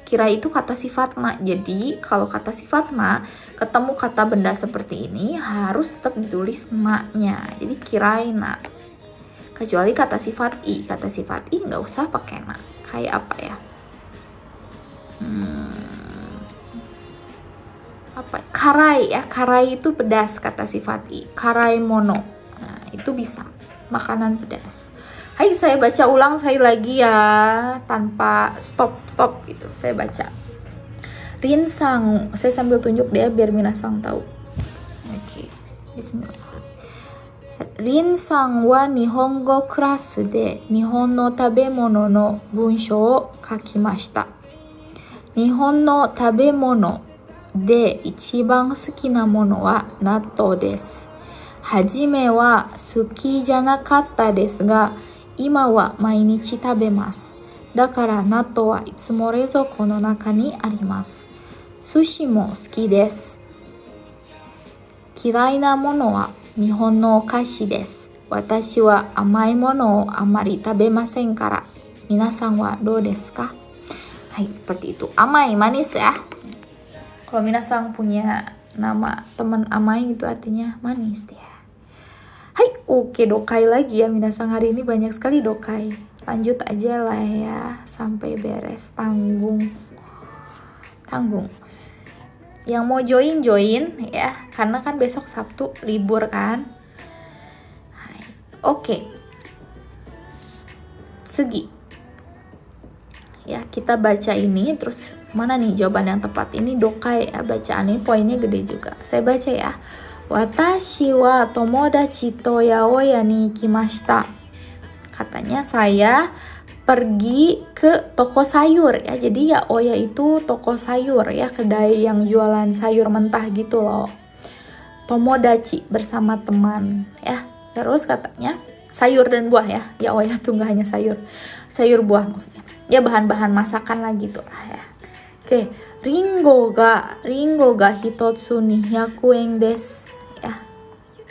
[SPEAKER 1] Kirai itu kata sifat na. Jadi kalau kata sifat na ketemu kata benda seperti ini harus tetap ditulis na-nya. Jadi kirai na. Kecuali kata sifat i. Kata sifat i nggak usah pakai na. Kayak apa ya? Apa? Karai ya. Karai itu pedas kata sifat i. Karai mono. Nah, itu bisa. Makanan pedas. Hai, saya baca ulang sekali lagi ya, tanpa stop gitu. Saya baca. Rinsang, saya sambil tunjuk dia biar minasang tahu. Oke, bismillah. Rinsang wa nihongo class de nihon no tabemono no bunsho o kakimashita. Nihon no tabemono de ichiban suki na mono wa natto desu. Hajime wa suki janakatta desu ga, 今は毎日食べます。だから納豆はいつも冷蔵庫の中にあります。寿司も好きです。嫌いなものは日本のお菓子です。私は甘いものをあまり食べませんから。皆さんはどうですか? Hai, seperti itu. Amai, manis ya. Kalau minasang punya nama teman amai itu artinya manis ya. Hai, oke, dokai lagi ya minasang, hari ini banyak sekali dokai. Lanjut aja lah ya sampai beres. Tanggung. Yang mau join ya, karena kan besok Sabtu libur kan. Hai, oke. Segi. Ya, kita baca ini terus mana nih jawaban yang tepat? Ini dokai ya, bacaan ini poinnya gede juga. Saya baca ya. Watashi wa tomodachi to yaoya ni ikimashita. Katanya saya pergi ke toko sayur ya. Jadi yaoya itu toko sayur ya, kedai yang jualan sayur mentah gitu loh. Tomodachi bersama teman ya. Terus katanya sayur dan buah ya. Yaoya tuh nggak hanya sayur. Sayur buah maksudnya. Ya bahan-bahan masakan lah gitu lah ya. Oke, ringo ga hitotsu ni 200 yen desu.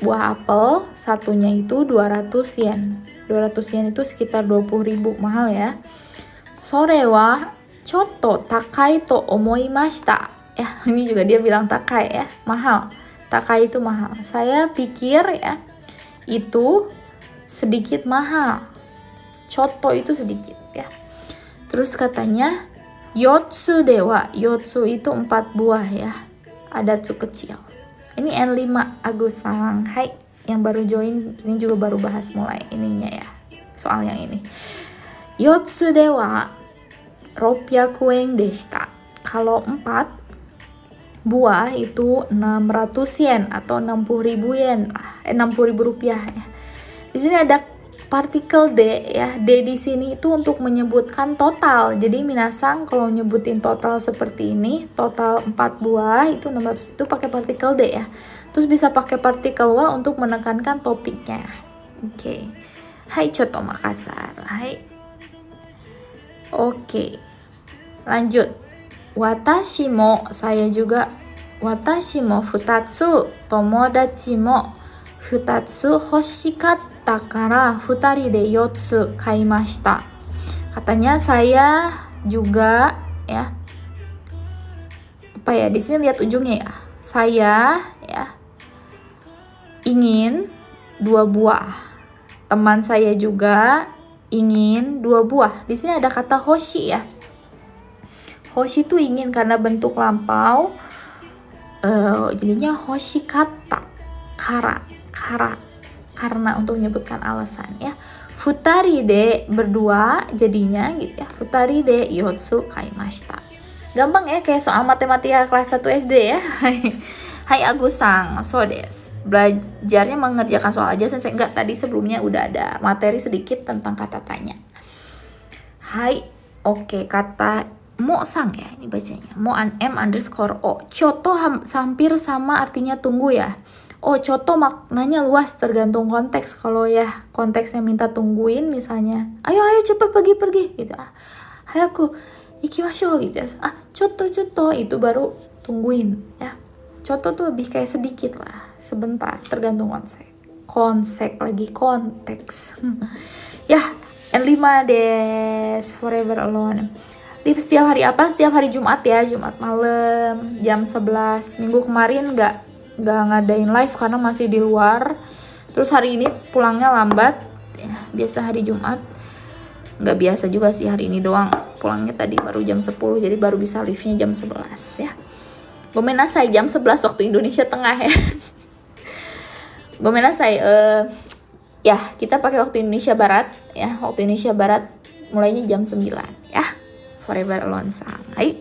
[SPEAKER 1] Buah apel satunya itu 200 yen. 200 yen itu sekitar 20.000, mahal ya. Sore wa chotto takai to omoimashita. Ya, ini juga dia bilang takai ya, mahal. Takai itu mahal. Saya pikir ya, itu sedikit mahal. Chotto itu sedikit ya. Terus katanya yotsu dewa, yotsu itu 4 buah ya. Adatsu kecil. Ini N5 Agus-san. Hai, yang baru join, ini juga baru bahas mulai ininya ya, soal yang ini. Yotsu dewa 600 yen deshita. Kalau 4 buah itu 600 yen atau 60.000 yen. 60.000 rupiah ya. Di sini ada partikel D ya. D di sini itu untuk menyebutkan total. Jadi minasang kalau nyebutin total seperti ini, total 4 buah itu 600, itu pakai partikel D ya. Terus bisa pakai partikel wa untuk menekankan topiknya. Oke. Hai, Choto Makassar. Hai. Oke. Lanjut. Watashi mo, saya juga. Watashi mo 2 tomodachi mo 2 hoshikatta kara 2人で4つ買いました. Katanya saya juga ya. Apa ya? Di sini lihat ujungnya ya. Saya ya ingin 2 buah. Teman saya juga ingin 2 buah. Di sini ada kata hoshi ya. Hoshi itu ingin karena bentuk lampau. Jadinya hoshi kata. Karena untuk menyebutkan alasan ya. Futari de berdua jadinya gitu ya. Futari de yotsu kaimashita. Gampang ya, kayak soal matematika kelas 1 SD ya. Hai Agusang, so des. Belajarnya mengerjakan soal aja, sensei enggak, tadi sebelumnya udah ada materi sedikit tentang kata tanya. Hai, oke, kata mo sang ya, ini bacanya. Mo m_o. Choto hampir sama artinya tunggu ya. Oh, choto maknanya luas tergantung konteks. Kalau ya konteksnya minta tungguin misalnya, ayo cepat pergi gitu. Hayaku ikimashou gitu. Choto itu baru tungguin ya. Choto tuh lebih kayak sedikit lah, sebentar, tergantung konteks. Ya, N5 des, Forever Alone. Live setiap hari apa? Setiap hari Jumat ya, Jumat malam jam 11. Minggu kemarin nggak ngadain live karena masih di luar. Terus hari ini pulangnya lambat ya, biasa hari Jumat. Nggak biasa juga sih, hari ini doang pulangnya tadi baru jam 10, jadi baru bisa live-nya jam 11 ya. Gomenasai jam 11 waktu Indonesia Tengah ya. Gomenasai ya, kita pakai waktu Indonesia Barat ya. Waktu Indonesia Barat mulainya jam 9 ya. Forever Alone sang. Hai.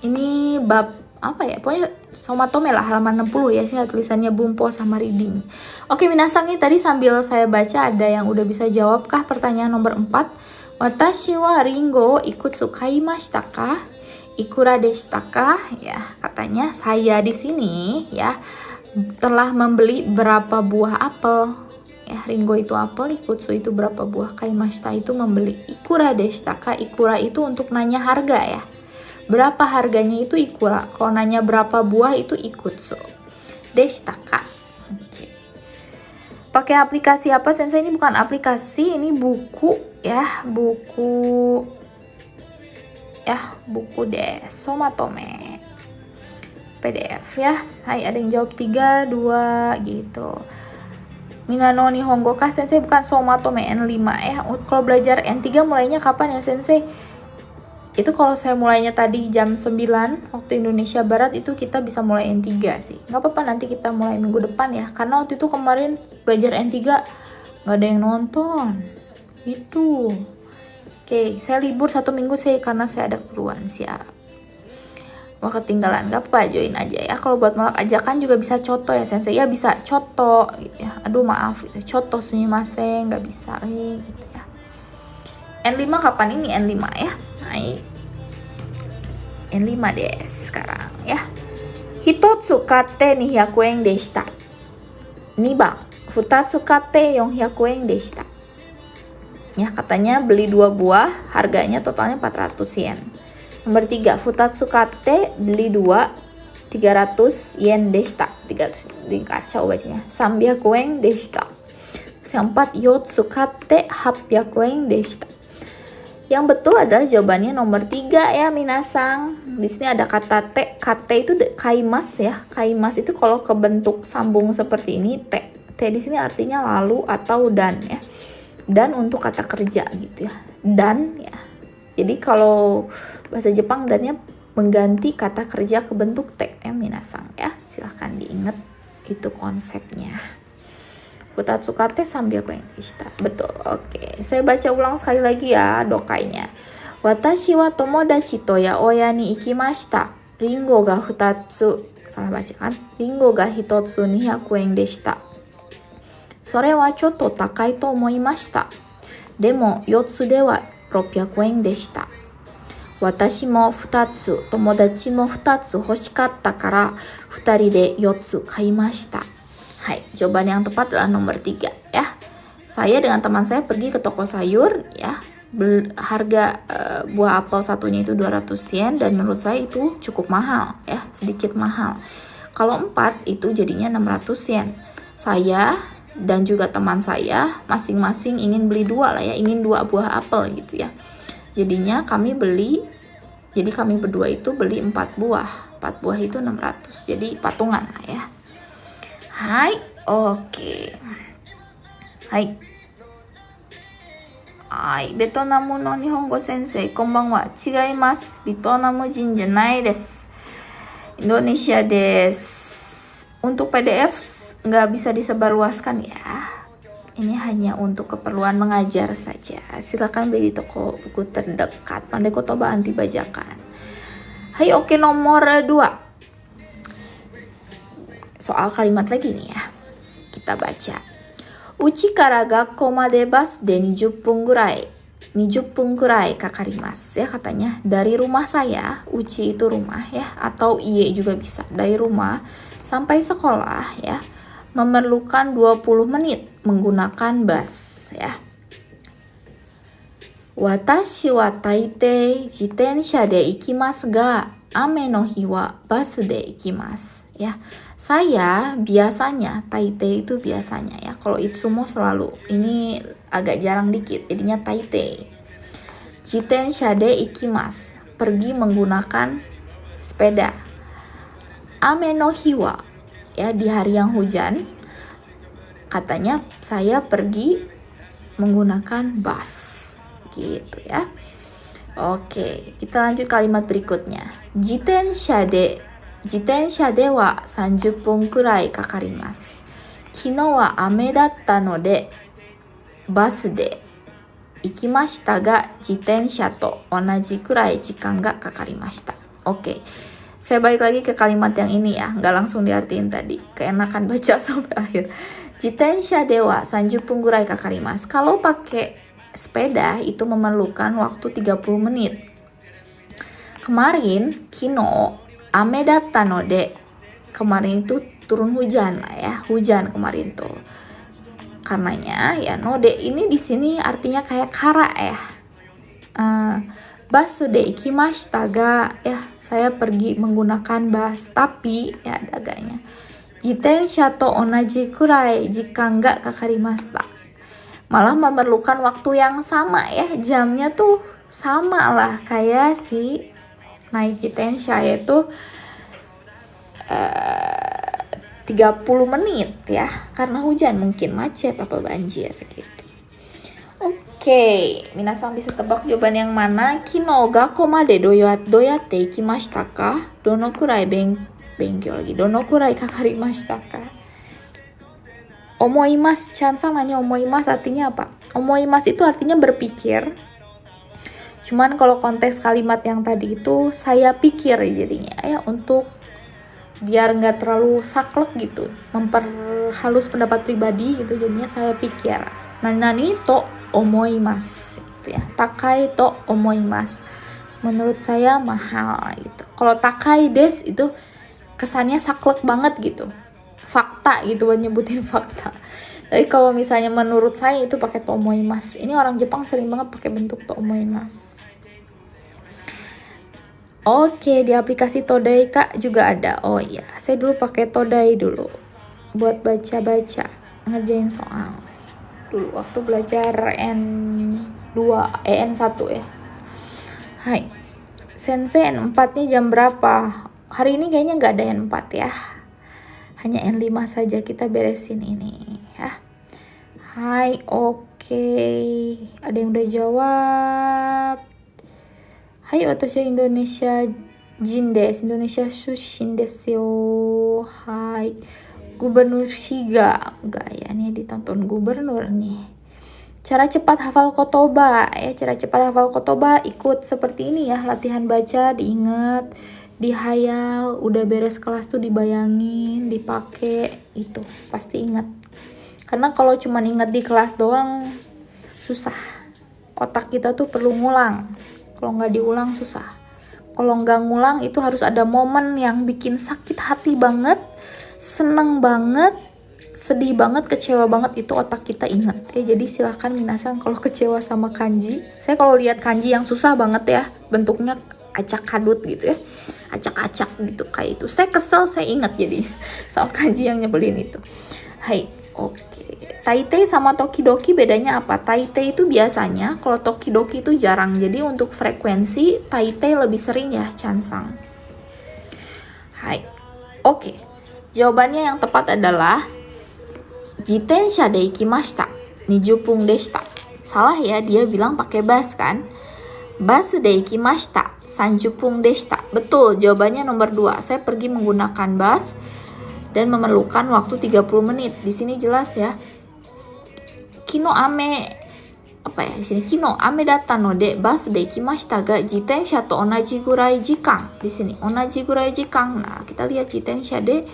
[SPEAKER 1] Ini bab apa ya? Pokoknya somatome lah, halaman 60 ya. Sini tulisannya bumpo sama reading. Oke, minasang nih, tadi sambil saya baca ada yang udah bisa jawab kah pertanyaan nomor 4? Watashi wa ringo ikut sukaimashita ka? Ikura deshita ya, katanya saya di sini ya telah membeli berapa buah apel ya. Ringo itu apel, ikutsu itu berapa buah, kaimashita itu membeli. Ikura deshita, ikura itu untuk nanya harga ya, berapa harganya itu ikura. Kalau nanya berapa buah itu ikutsu. Deshita. Oke. Pakai aplikasi apa sensei? Ini bukan aplikasi, ini buku ya, buku deh, somatome PDF ya. Hai, ada yang jawab 3, 2 gitu. Minano Nihongo kah sensei? Bukan, somatome N5 ya. Kalau belajar N3 mulainya kapan ya sensei? Itu kalau saya mulainya tadi jam 9 waktu Indonesia Barat, itu kita bisa mulai N3 sih. Nggak apa-apa, nanti kita mulai minggu depan ya, karena waktu itu kemarin belajar N3 nggak ada yang nonton itu. Oke, saya libur 1 minggu sih karena saya ada keperluan. Siap. Wah, ketinggalan, gak apa, join aja ya. Kalau buat nolak ajakan juga bisa coto ya sensei. Ya bisa coto gitu ya. Aduh maaf gitu. Coto sumimasen, gak bisa gitu ya. N5 kapan ini? N5 ya. Hai. N5 deh sekarang ya. Hitotsu kate 200 yen deshita. 2 bang. Futatsu kate 400 yen deshita. Ya, katanya beli 2 buah, harganya totalnya 400 yen. Nomor 3, futatsu kate, beli 2, 300 yen deshita. 300 dikacau bacanya. 300 yen deshita. Yang 4, yotsu kate 800 yen deshita. Yang betul adalah jawabannya nomor 3 ya minasang. Di sini ada kata te, kate itu kaimas ya. Kaimas itu kalau ke bentuk sambung seperti ini, te. Te di sini artinya lalu atau dan ya. Dan untuk kata kerja gitu ya, dan ya. Jadi kalau bahasa Jepang dannya mengganti kata kerja ke bentuk te ya minasang ya. Silahkan diingat, itu konsepnya. Futatsu kate 300 yen deshita. Betul. Oke, saya baca ulang sekali lagi ya dokainya. Watashi wa tomodachi to yaoya ni ikimashita. Ringo ga futatsu, salah baca kan? Ringo ga hitotsu 200 yen deshita. それはちょっと高いと思いました。でも4つでは600円でした。私も2つ、友達も2つ欲しかったから2人で4つ買いました。Hai, jawaban yang tepat adalah nomor 3 ya. Saya dengan teman saya pergi ke toko sayur ya. Harga buah apel satunya itu 200 yen dan menurut saya itu cukup mahal ya, sedikit mahal. Kalau 4 itu jadinya 600 yen. Saya dan juga teman saya masing-masing ingin beli 2 lah ya, ingin 2 buah apel gitu ya. Jadinya kami berdua itu beli 4 buah. 4 buah itu 600. Jadi patungan lah ya. Hai, oke. Hai. はい、ベトナムの日本語先生、こんばんは。違います。ベトナム人じゃないです。Indonesia des. Untuk PDF nggak bisa disebarluaskan ya. Ini hanya untuk keperluan mengajar saja. Silakan beli di toko buku terdekat. Pandai Kotoba anti bajakan. Hai, oke, nomor 2. Soal kalimat lagi nih ya. Kita baca. Uchi kara gakkou made bus de 20 分ぐらい 20 分ぐらい kakarimasu. Ya, katanya dari rumah saya, uchi itu rumah ya, atau iye juga bisa, dari rumah sampai sekolah ya, memerlukan 20 menit menggunakan bus ya. Watashi wa taitei jitensha de ikimasu ga ame no hi wa bus de ikimasu ya. Saya biasanya, taitei itu biasanya ya. Kalau itsumo selalu. Ini agak jarang dikit, jadinya taitei. Jitensha de ikimasu, pergi menggunakan sepeda. Ame no hiwa, ya, di hari yang hujan, katanya saya pergi menggunakan bus, gitu ya. Oke, kita lanjut kalimat berikutnya. Jitensha de wa 30 分くらいかかります。昨日は雨だったのでバスで行きましたが、自転車と同じくらい時間がかかりました。Oke, saya balik lagi ke kalimat yang ini ya, nggak langsung diartiin tadi. Keenakan baca sampai akhir. Jitensha de wa 30 分くらいかかります。Kalau pakai sepeda itu memerlukan waktu 30 menit. Kemarin, kino ame datta no de, kemarin itu turun hujan lah ya, hujan kemarin tuh. Karenanya ya, no de ini di sini artinya kayak kara ya. Basu de ikimashita ga, ya, saya pergi menggunakan bus, tapi ya ada agaknya. Jitensha to onaji kurai jikan ga kakarimashita. Malah memerlukan waktu yang sama ya, jamnya tuh sama lah kayak si naik jitensha, yaitu 30 menit ya, karena hujan, mungkin macet apa banjir gitu. Oke, minasan bisa tebak jawaban yang mana? Kino gakkou made doyatte ikimashita ka? Dono kurai benkyou lagi. Dono kurai kakarimashita ka? Omoimasu, Chansang nanya omoimasu artinya apa? Omoimasu itu artinya berpikir. Cuman kalau konteks kalimat yang tadi itu saya pikir jadinya ya, untuk biar nggak terlalu saklek gitu, memperhalus pendapat pribadi gitu, jadinya saya pikir. Nani to omoimasu gitu ya. Takai to omoimasu, menurut saya mahal gitu. Kalau takai des itu kesannya saklek banget gitu, fakta gitu, buat nyebutin fakta. Tapi kalau misalnya menurut saya itu pakai to omoimasu. Ini orang Jepang sering banget pakai bentuk to omoimasu. Oke, di aplikasi Todai Kak juga ada. Oh iya, saya dulu pakai Todai dulu buat baca-baca, ngerjain soal. Dulu waktu belajar N2, N1 ya. Hai, Sensei N4-nya jam berapa? Hari ini kayaknya nggak ada N4 ya. Hanya N5 saja, kita beresin ini ya. Hai, oke. Ada yang udah jawab. Hai, watashi wa Indonesia jin desu. Indonesia shushin desu yo. Hai. Gubernur Shiga. Enggak ya, nih ditonton gubernur nih. Cara cepat hafal kotoba ya. Cara cepat hafal kotoba ikut seperti ini ya. Latihan baca, diingat, dihayal, udah beres kelas tuh dibayangin, dipakai, itu pasti ingat. Karena kalau cuma ingat di kelas doang susah. Otak kita tuh perlu ngulang. Kalau nggak diulang susah. Kalau nggak ngulang itu harus ada momen yang bikin sakit hati banget, seneng banget, sedih banget, kecewa banget, itu otak kita ingat ya. Jadi silahkan minasan kalau kecewa sama kanji. Saya kalau lihat kanji yang susah banget ya, bentuknya acak kadut gitu ya, acak-acak gitu kayak itu, saya kesel, saya ingat jadi sama kanji yang nyebelin itu. Hai, oke. Taitei sama tokidoki bedanya apa? Taitei itu biasanya, kalau tokidoki itu jarang. Jadi untuk frekuensi taitei lebih sering ya, Chansang. Hai. Oke. Jawabannya yang tepat adalah jitensha de ikimashita 20 分 deshita. salah ya, dia bilang pakai bus kan. Bus de ikimashita, 30 分 deshita. Betul, jawabannya nomor 2. Saya pergi menggunakan bus dan memerlukan waktu 30 menit. Di sini jelas ya. Kino ame apa ya di sini? Kino ame datta no de bus de ikimashita ga jitensha to onaji gurai jikan. Di sini onaji gurai jikan. Nah, kita lihat jitensha de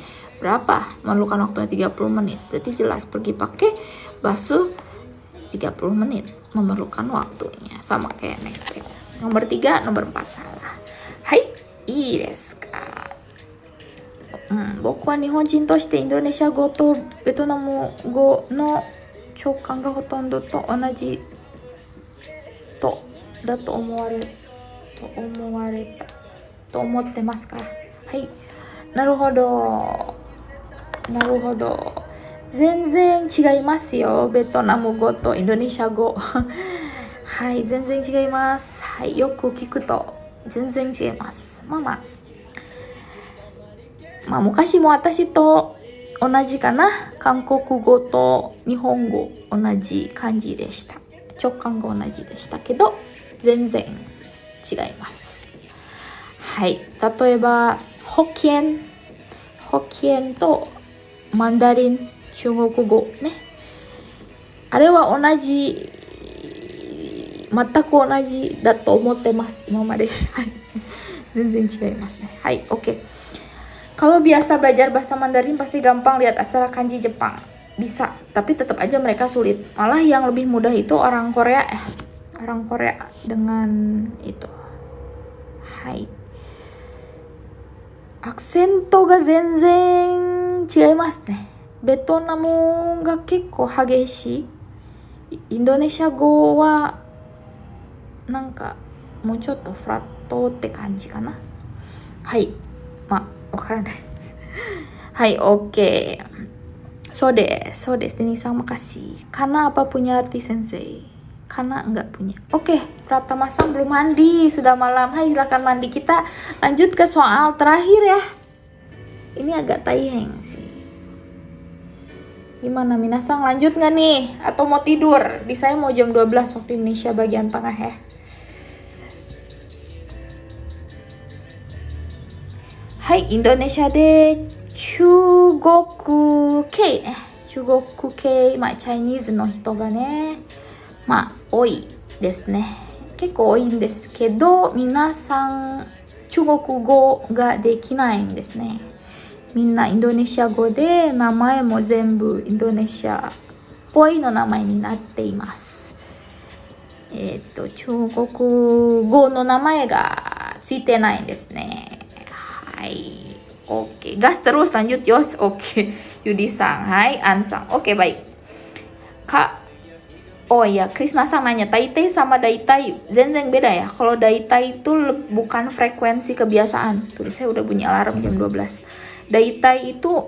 [SPEAKER 1] berapa? Memerlukan waktunya 30 menit. Berarti jelas pergi pakai bus 30 menit memerlukan waktunya. Sama kayak next page. Nomor 3, nomor 4 salah. Hai, ii desu ka? Boku wa nihonjin toshite Indonesia go to Vietnam go no 直感がほとんどと同じとだと思われたと思ってますか？はい、なるほど。全然違いますよ。ベトナム語とインドネシア語。はい、全然違います。はい、よく聞くと全然違います。まあ昔も私と同じかな。韓国語と日本語同じ感じでした。直感が同じでしたけど全然違います。はい、例えばホッキエンとマンダリン、中国語ね。あれは同じ、全く同じだと思ってます今まで。はい、全然違いますね。はい、OK。Kalau biasa belajar bahasa Mandarin pasti gampang lihat aksara kanji Jepang. Bisa, tapi tetap aja mereka sulit. Malah yang lebih mudah itu orang Korea dengan itu. Hai. Aksento ga zenzen chigaimasu ne. Vietnamu ga kekko hageshii. Indonesia語はなんかもうちょっとフラットって感じかな。はい。わからない。はい、OK。So des. Denisa makasih. Karena apa punya arti sensei? Karena enggak punya. Oke, Pratama Sam belum mandi. Sudah malam. Hai, silakan mandi. Kita lanjut ke soal terakhir ya. Ini agak taiheng sih. Gimana Minasang, lanjut nggak nih? Atau mau tidur? Di saya mau jam 12 waktu Indonesia bagian tengah ya. Hai, Indonesia de Chugoku kei Chinese の人がね、多いですね。結構多いんですけど、皆さん中国語ができないんですね。みんなインドネシア語で名前も全部インドネシアっぽいの名前になっています。中国語の名前がついてないんですね。はい。Oke, gas terus lanjut Yos. Oke, Yudi-sang. Hai, An-sang. Oke, baik. Kak, oh ya, Krisna-sang nanya, Taitai sama Daitai zenzen beda ya? Kalau Daitai itu bukan frekuensi kebiasaan. Tuh, saya udah bunyi alarm jam 12. Daitai itu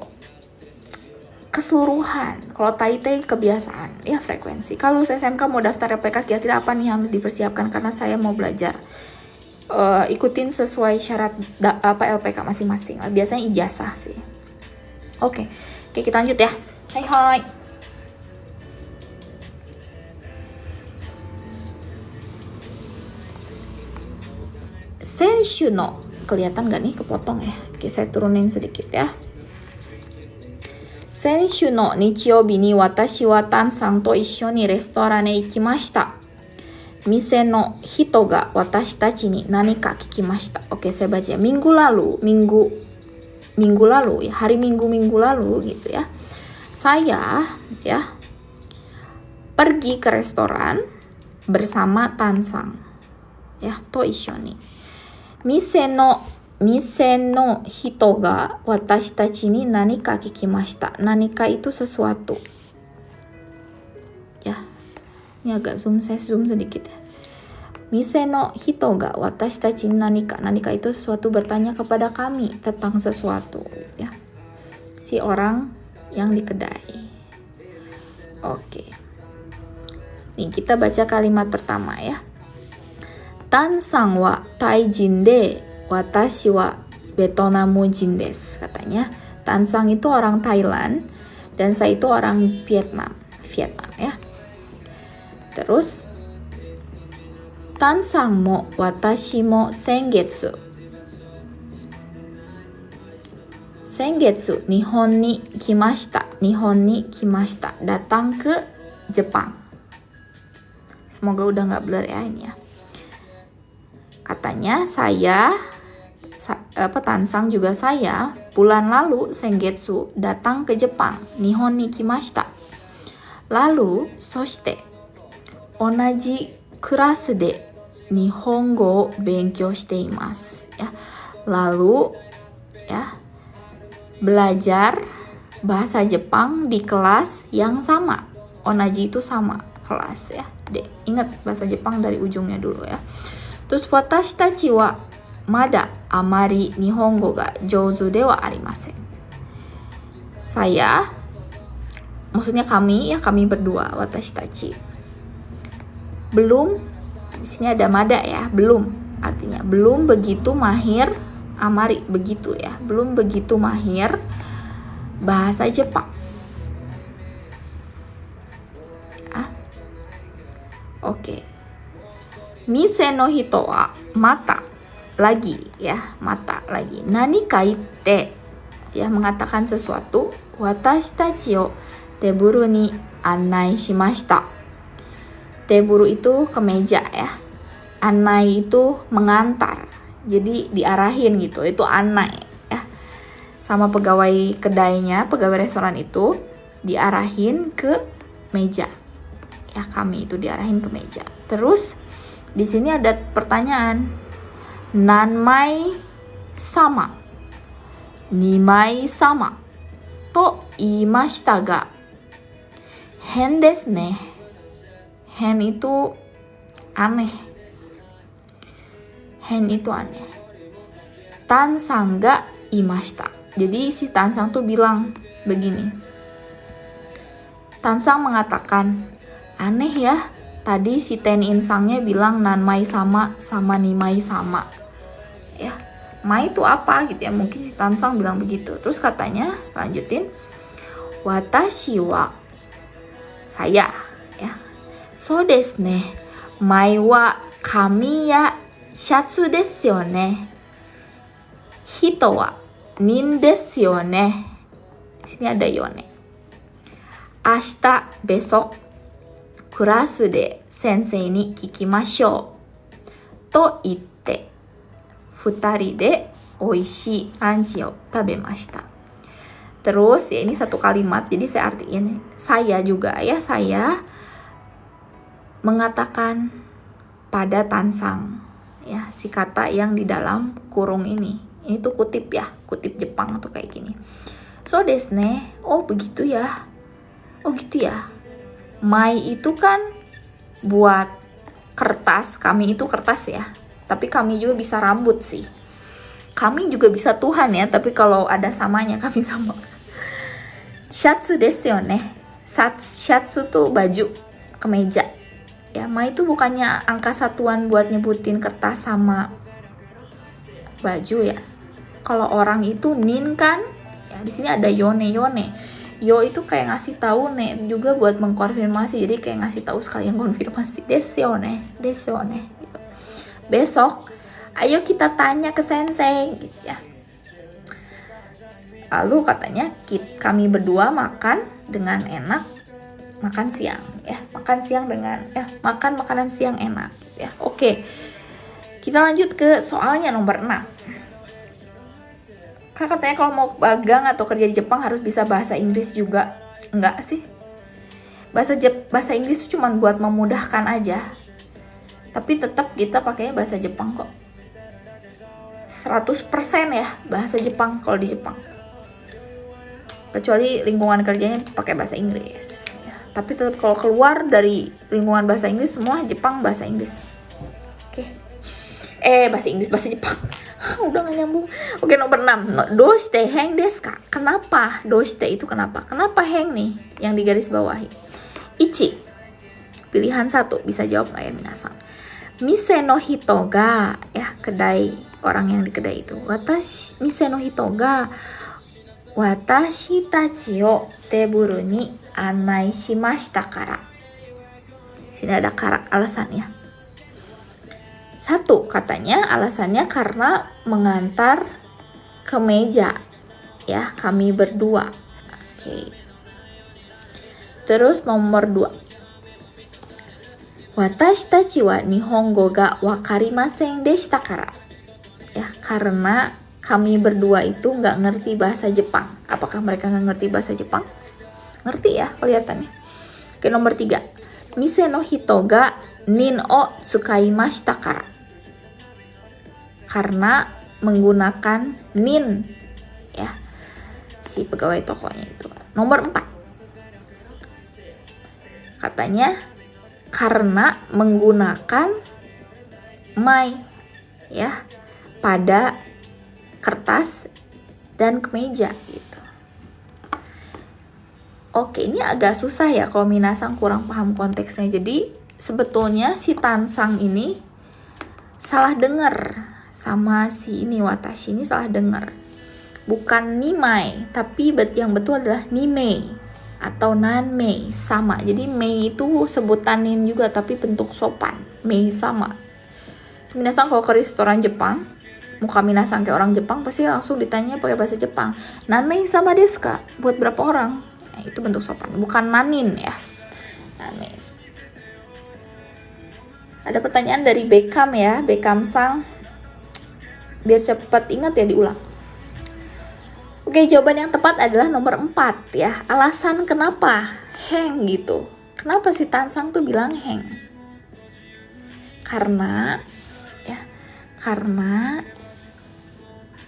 [SPEAKER 1] keseluruhan. Kalau Taitai kebiasaan, ya frekuensi. Kalau SMK mau daftar LPK, kira-kira apa nih yang harus dipersiapkan? Karena saya mau belajar. Ikutin sesuai syarat LPK masing-masing. Biasanya ijazah sih. Oke, kita lanjut ya. Hai. Senshu no, kelihatan gak nih kepotong ya? Oke, saya turunin sedikit ya. Senshu no nichiyoubi ni watashi wa Tan-san to issho ni restoran e ikimashita. Mise no hito ga watashi tachi ni nanika kikimashita. Oke, saya baca ya. Minggu lalu ya, hari minggu lalu gitu ya. Saya ya pergi ke restoran bersama Tan-san. Ya, to issho ni. Mise no hito ga watashi tachi ni nanika kikimashita. Nanika itu sesuatu. Ini agak saya zoom sedikit ya. Mise no hito ga watashi tachi ni nanika. Nanika itu sesuatu, bertanya kepada kami tentang sesuatu ya. Si orang yang di kedai. Oke. Nih kita baca kalimat pertama ya. Tan-san wa Taijin de watashi wa Vietnamujin desu. Katanya Tan-san itu orang Thailand dan saya itu orang Vietnam ya. Terus Tan-san mo watashi mo sengetsu Nihon ni kimashita. Datang ke Jepang. Semoga udah nggak blur ya ini ya. Katanya Tansang juga saya bulan lalu sengetsu datang ke Jepang. Nihon ni kimashita. Lalu soshite onaji kurasu de nihongo o benkyou shite imasu. Ya. Lalu ya belajar bahasa Jepang di kelas yang sama. Onaji itu sama kelas ya. Ingat bahasa Jepang dari ujungnya dulu ya. Terus watashi tachi wa mada amari nihongo ga jouzu de wa arimasen. Saya, maksudnya kami berdua, watashi tachi. Belum, di sini ada mada ya, belum. Artinya belum begitu mahir. Amari begitu ya, belum begitu mahir bahasa Jepang. Oke. Mise no hito wa mata lagi. Nani kaite ya, mengatakan sesuatu. Watashi tachi o teburu ni annai shimashita. Teburu itu kemeja ya. Annai itu mengantar. Jadi diarahin gitu, itu anai ya. Sama pegawai kedainya, pegawai restoran itu diarahin ke meja. Ya, kami itu diarahin ke meja. Terus di sini ada pertanyaan. Nanmai sama, nimai sama to iimashita ga hen desu ne. Hen itu aneh. Tansang ga imashita. Jadi si Tansang tuh bilang begini. Tansang mengatakan, aneh ya. Tadi si Teninsangnya bilang nanmai sama nimai sama. Ya, mai itu apa gitu ya. Mungkin si Tansang bilang begitu. Terus katanya, lanjutin. Watashi wa, saya ya. So desu ne. Mai wa kami ya shatsu desu yo ne. Hito wa nin desu yo ne. Sini ada yone. Ashita besok kurasu de sensei ni kikimashou to itte futari de oishii ranchi o tabemashita. Terus ya ini satu kalimat, jadi saya artiin. Saya juga ya, saya mengatakan pada Tansang ya, si kata yang di dalam kurung ini tuh kutip ya, kutip Jepang tuh kayak gini. So desu ne, oh begitu ya, oh gitu ya. Mai itu kan buat kertas, kami itu kertas ya, tapi kami juga bisa rambut sih. Kami juga bisa Tuhan ya, tapi kalau ada samanya kami sama. Shatsu desu yo ne. Shatsu tuh baju, kemeja. Ya, mai itu bukannya angka satuan buat nyebutin kertas sama baju ya. Kalau orang itu nin kan, ya di sini ada yone. Yo itu kayak ngasih tahu ne juga buat mengkonfirmasi. Jadi kayak ngasih tahu sekalian konfirmasi. Desu yo ne gitu. Besok ayo kita tanya ke sensei gitu ya. Lalu katanya kami berdua makan dengan enak, makan siang ya, makan makanan siang enak ya. Oke, kita lanjut ke soalnya nomor 6. Kan katanya kalau mau magang atau kerja di Jepang harus bisa bahasa Inggris juga. Enggak sih, bahasa Inggris itu cuma buat memudahkan aja, tapi tetap kita pakainya bahasa Jepang kok. 100% ya bahasa Jepang kalau di Jepang, kecuali lingkungan kerjanya pakai bahasa Inggris ya. Tapi tetap kalau keluar dari lingkungan bahasa Inggris, semua Jepang bahasa Inggris. Oke. Bahasa Jepang. Udah gak nyambung. Oke, nomor 6. Doshite heng desu ka? Kenapa? Doshite itu kenapa? Kenapa heng nih yang di garis bawahi? Ichi. Pilihan 1. Bisa jawab gak ya minasan? Mise no hito ga, ya kedai, orang yang di kedai itu. Mise no hito ga watashi tachi o teburu ni annai shimashita kara. Sini ada alasannya. 1, katanya alasannya karena mengantar ke meja ya, kami berdua. Oke. Terus nomor 2. Watashi tachi wa nihongo ga wakarimasen deshita kara. Ya, karena kami berdua itu nggak ngerti bahasa Jepang. Apakah mereka nggak ngerti bahasa Jepang? Ngerti ya kelihatannya. Oke, nomor 3. Mise no hito ga nin o tsukaimashita kara. Karena menggunakan nin ya, si pegawai tokonya itu. Nomor 4. Katanya karena menggunakan mai ya pada kertas dan kemeja gitu. Oke, ini agak susah ya kalau minasang kurang paham konteksnya. Jadi sebetulnya si Tansang ini salah dengar sama si ini Watashi ini salah dengar. Bukan nimai, tapi yang betul adalah nimei atau nanmei, sama. Jadi mei itu sebutan nin juga tapi bentuk sopan. Mei sama. Minasang kalau ke restoran Jepang, muka minasang kayak orang Jepang pasti langsung ditanya pakai bahasa Jepang. Nanmei sama desu ka? Buat berapa orang? Nah, itu bentuk sopan, bukan nanin ya. Nanmei. Ada pertanyaan dari Beckham ya, Beckham Sang. Biar cepat ingat ya diulang. Oke, jawaban yang tepat adalah nomor 4 ya. Alasan kenapa heng gitu. Kenapa si Tansang tuh bilang heng? Karena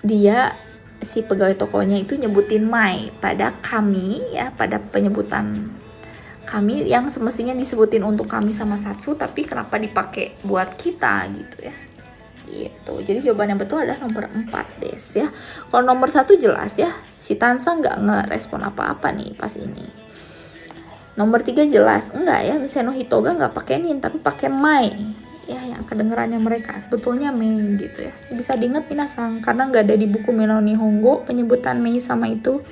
[SPEAKER 1] dia si pegawai tokonya itu nyebutin mai pada kami ya, pada penyebutan kami yang semestinya disebutin untuk kami sama Satsu, tapi kenapa dipakai buat kita gitu ya. Gitu. Jadi jawaban yang betul adalah nomor 4 des ya. Kalau nomor 1 jelas ya, si Tansang nggak ngerespon apa-apa nih pas ini. Nomor 3 jelas enggak ya, Mise no Hitoga nggak pakai nin tapi pakai mai ya, yang kedengerannya mereka sebetulnya mei gitu ya. Bisa diingat minasang karena nggak ada di buku Meno Nihongo penyebutan mei sama itu,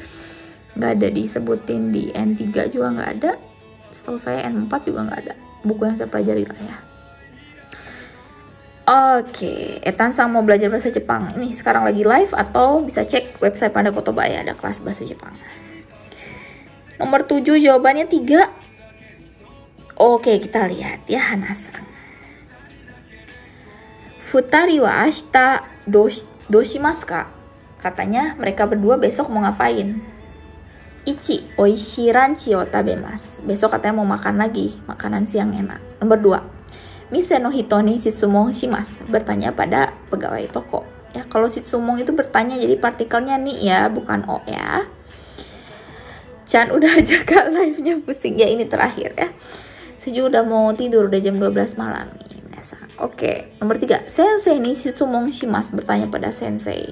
[SPEAKER 1] nggak ada disebutin di N3 juga nggak ada, setahu saya N4 juga nggak ada buku yang saya pelajari lah ya. Oke, Tansang mau belajar bahasa Jepang. Ini sekarang lagi live atau bisa cek website Panda Kotoba ya, ada kelas bahasa Jepang. Nomor 7 jawabannya 3. Oke, kita lihat ya Hanasang. Futari wa ashita doshimasu ka? Katanya mereka berdua besok mau ngapain? 1. Oishii ranchi o tabemasu. Besok katanya mau makan lagi, makanan siang enak. Nomor 2. Mise no hito ni shitsumon shimasu, bertanya pada pegawai toko. Ya, kalau shitsumon itu bertanya jadi partikelnya nih ya, bukan o ya. Chan udah jaga live-nya pusing ya, ini terakhir ya. Seju udah mau tidur, udah jam 12 malam nih. Oke, nomor 3. Sensei ni shitsumon shimasu, bertanya pada sensei.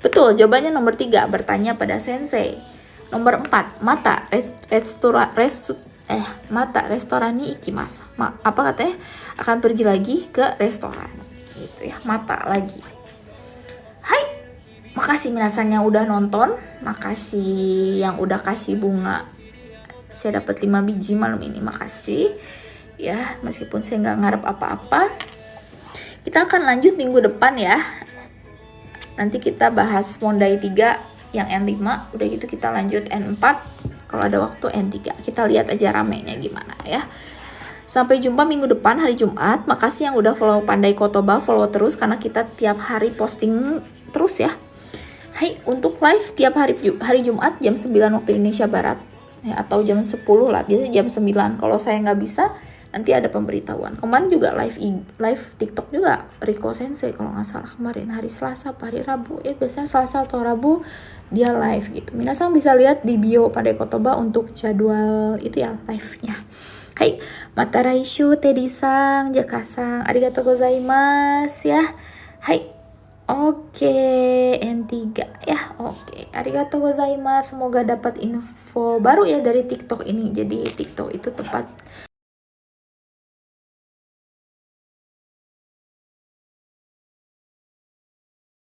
[SPEAKER 1] Betul, jawabannya nomor 3, bertanya pada sensei. Nomor 4. Mata restoran ni ikimasu. Apa katanya? Akan pergi lagi ke restoran. Gitu ya, mata lagi. Hai. Makasih minasang yang udah nonton, makasih yang udah kasih bunga. Saya dapat 5 biji malam ini, makasih. Ya, meskipun saya nggak ngarep apa-apa. Kita akan lanjut minggu depan ya. Nanti kita bahas Mondai 3 yang N5, udah gitu kita lanjut N4. Kalau ada waktu N3, kita lihat aja ramenya gimana ya. Sampai jumpa minggu depan hari Jumat. Makasih yang udah follow Pandai Kotoba, follow terus karena kita tiap hari posting terus ya. Hai, untuk live tiap hari Jumat jam 9 waktu Indonesia Barat ya, atau jam 10 lah, biasanya jam 9. Kalau saya nggak bisa, nanti ada pemberitahuan. Kemarin juga live TikTok juga Riko Sensei kalau nggak salah kemarin hari Selasa apa hari Rabu ya, biasanya Selasa atau Rabu dia live gitu. Minasang bisa lihat di bio Pandai Kotoba untuk jadwal itu ya live-nya. Hai, mata raishu Teddy-sang, Jaka-sang, arigatou gozaimasu ya. Hai. Oke, N3 ya. Oke, arigatou gozaimasu. Semoga dapat info baru ya dari TikTok ini. Jadi TikTok itu tempat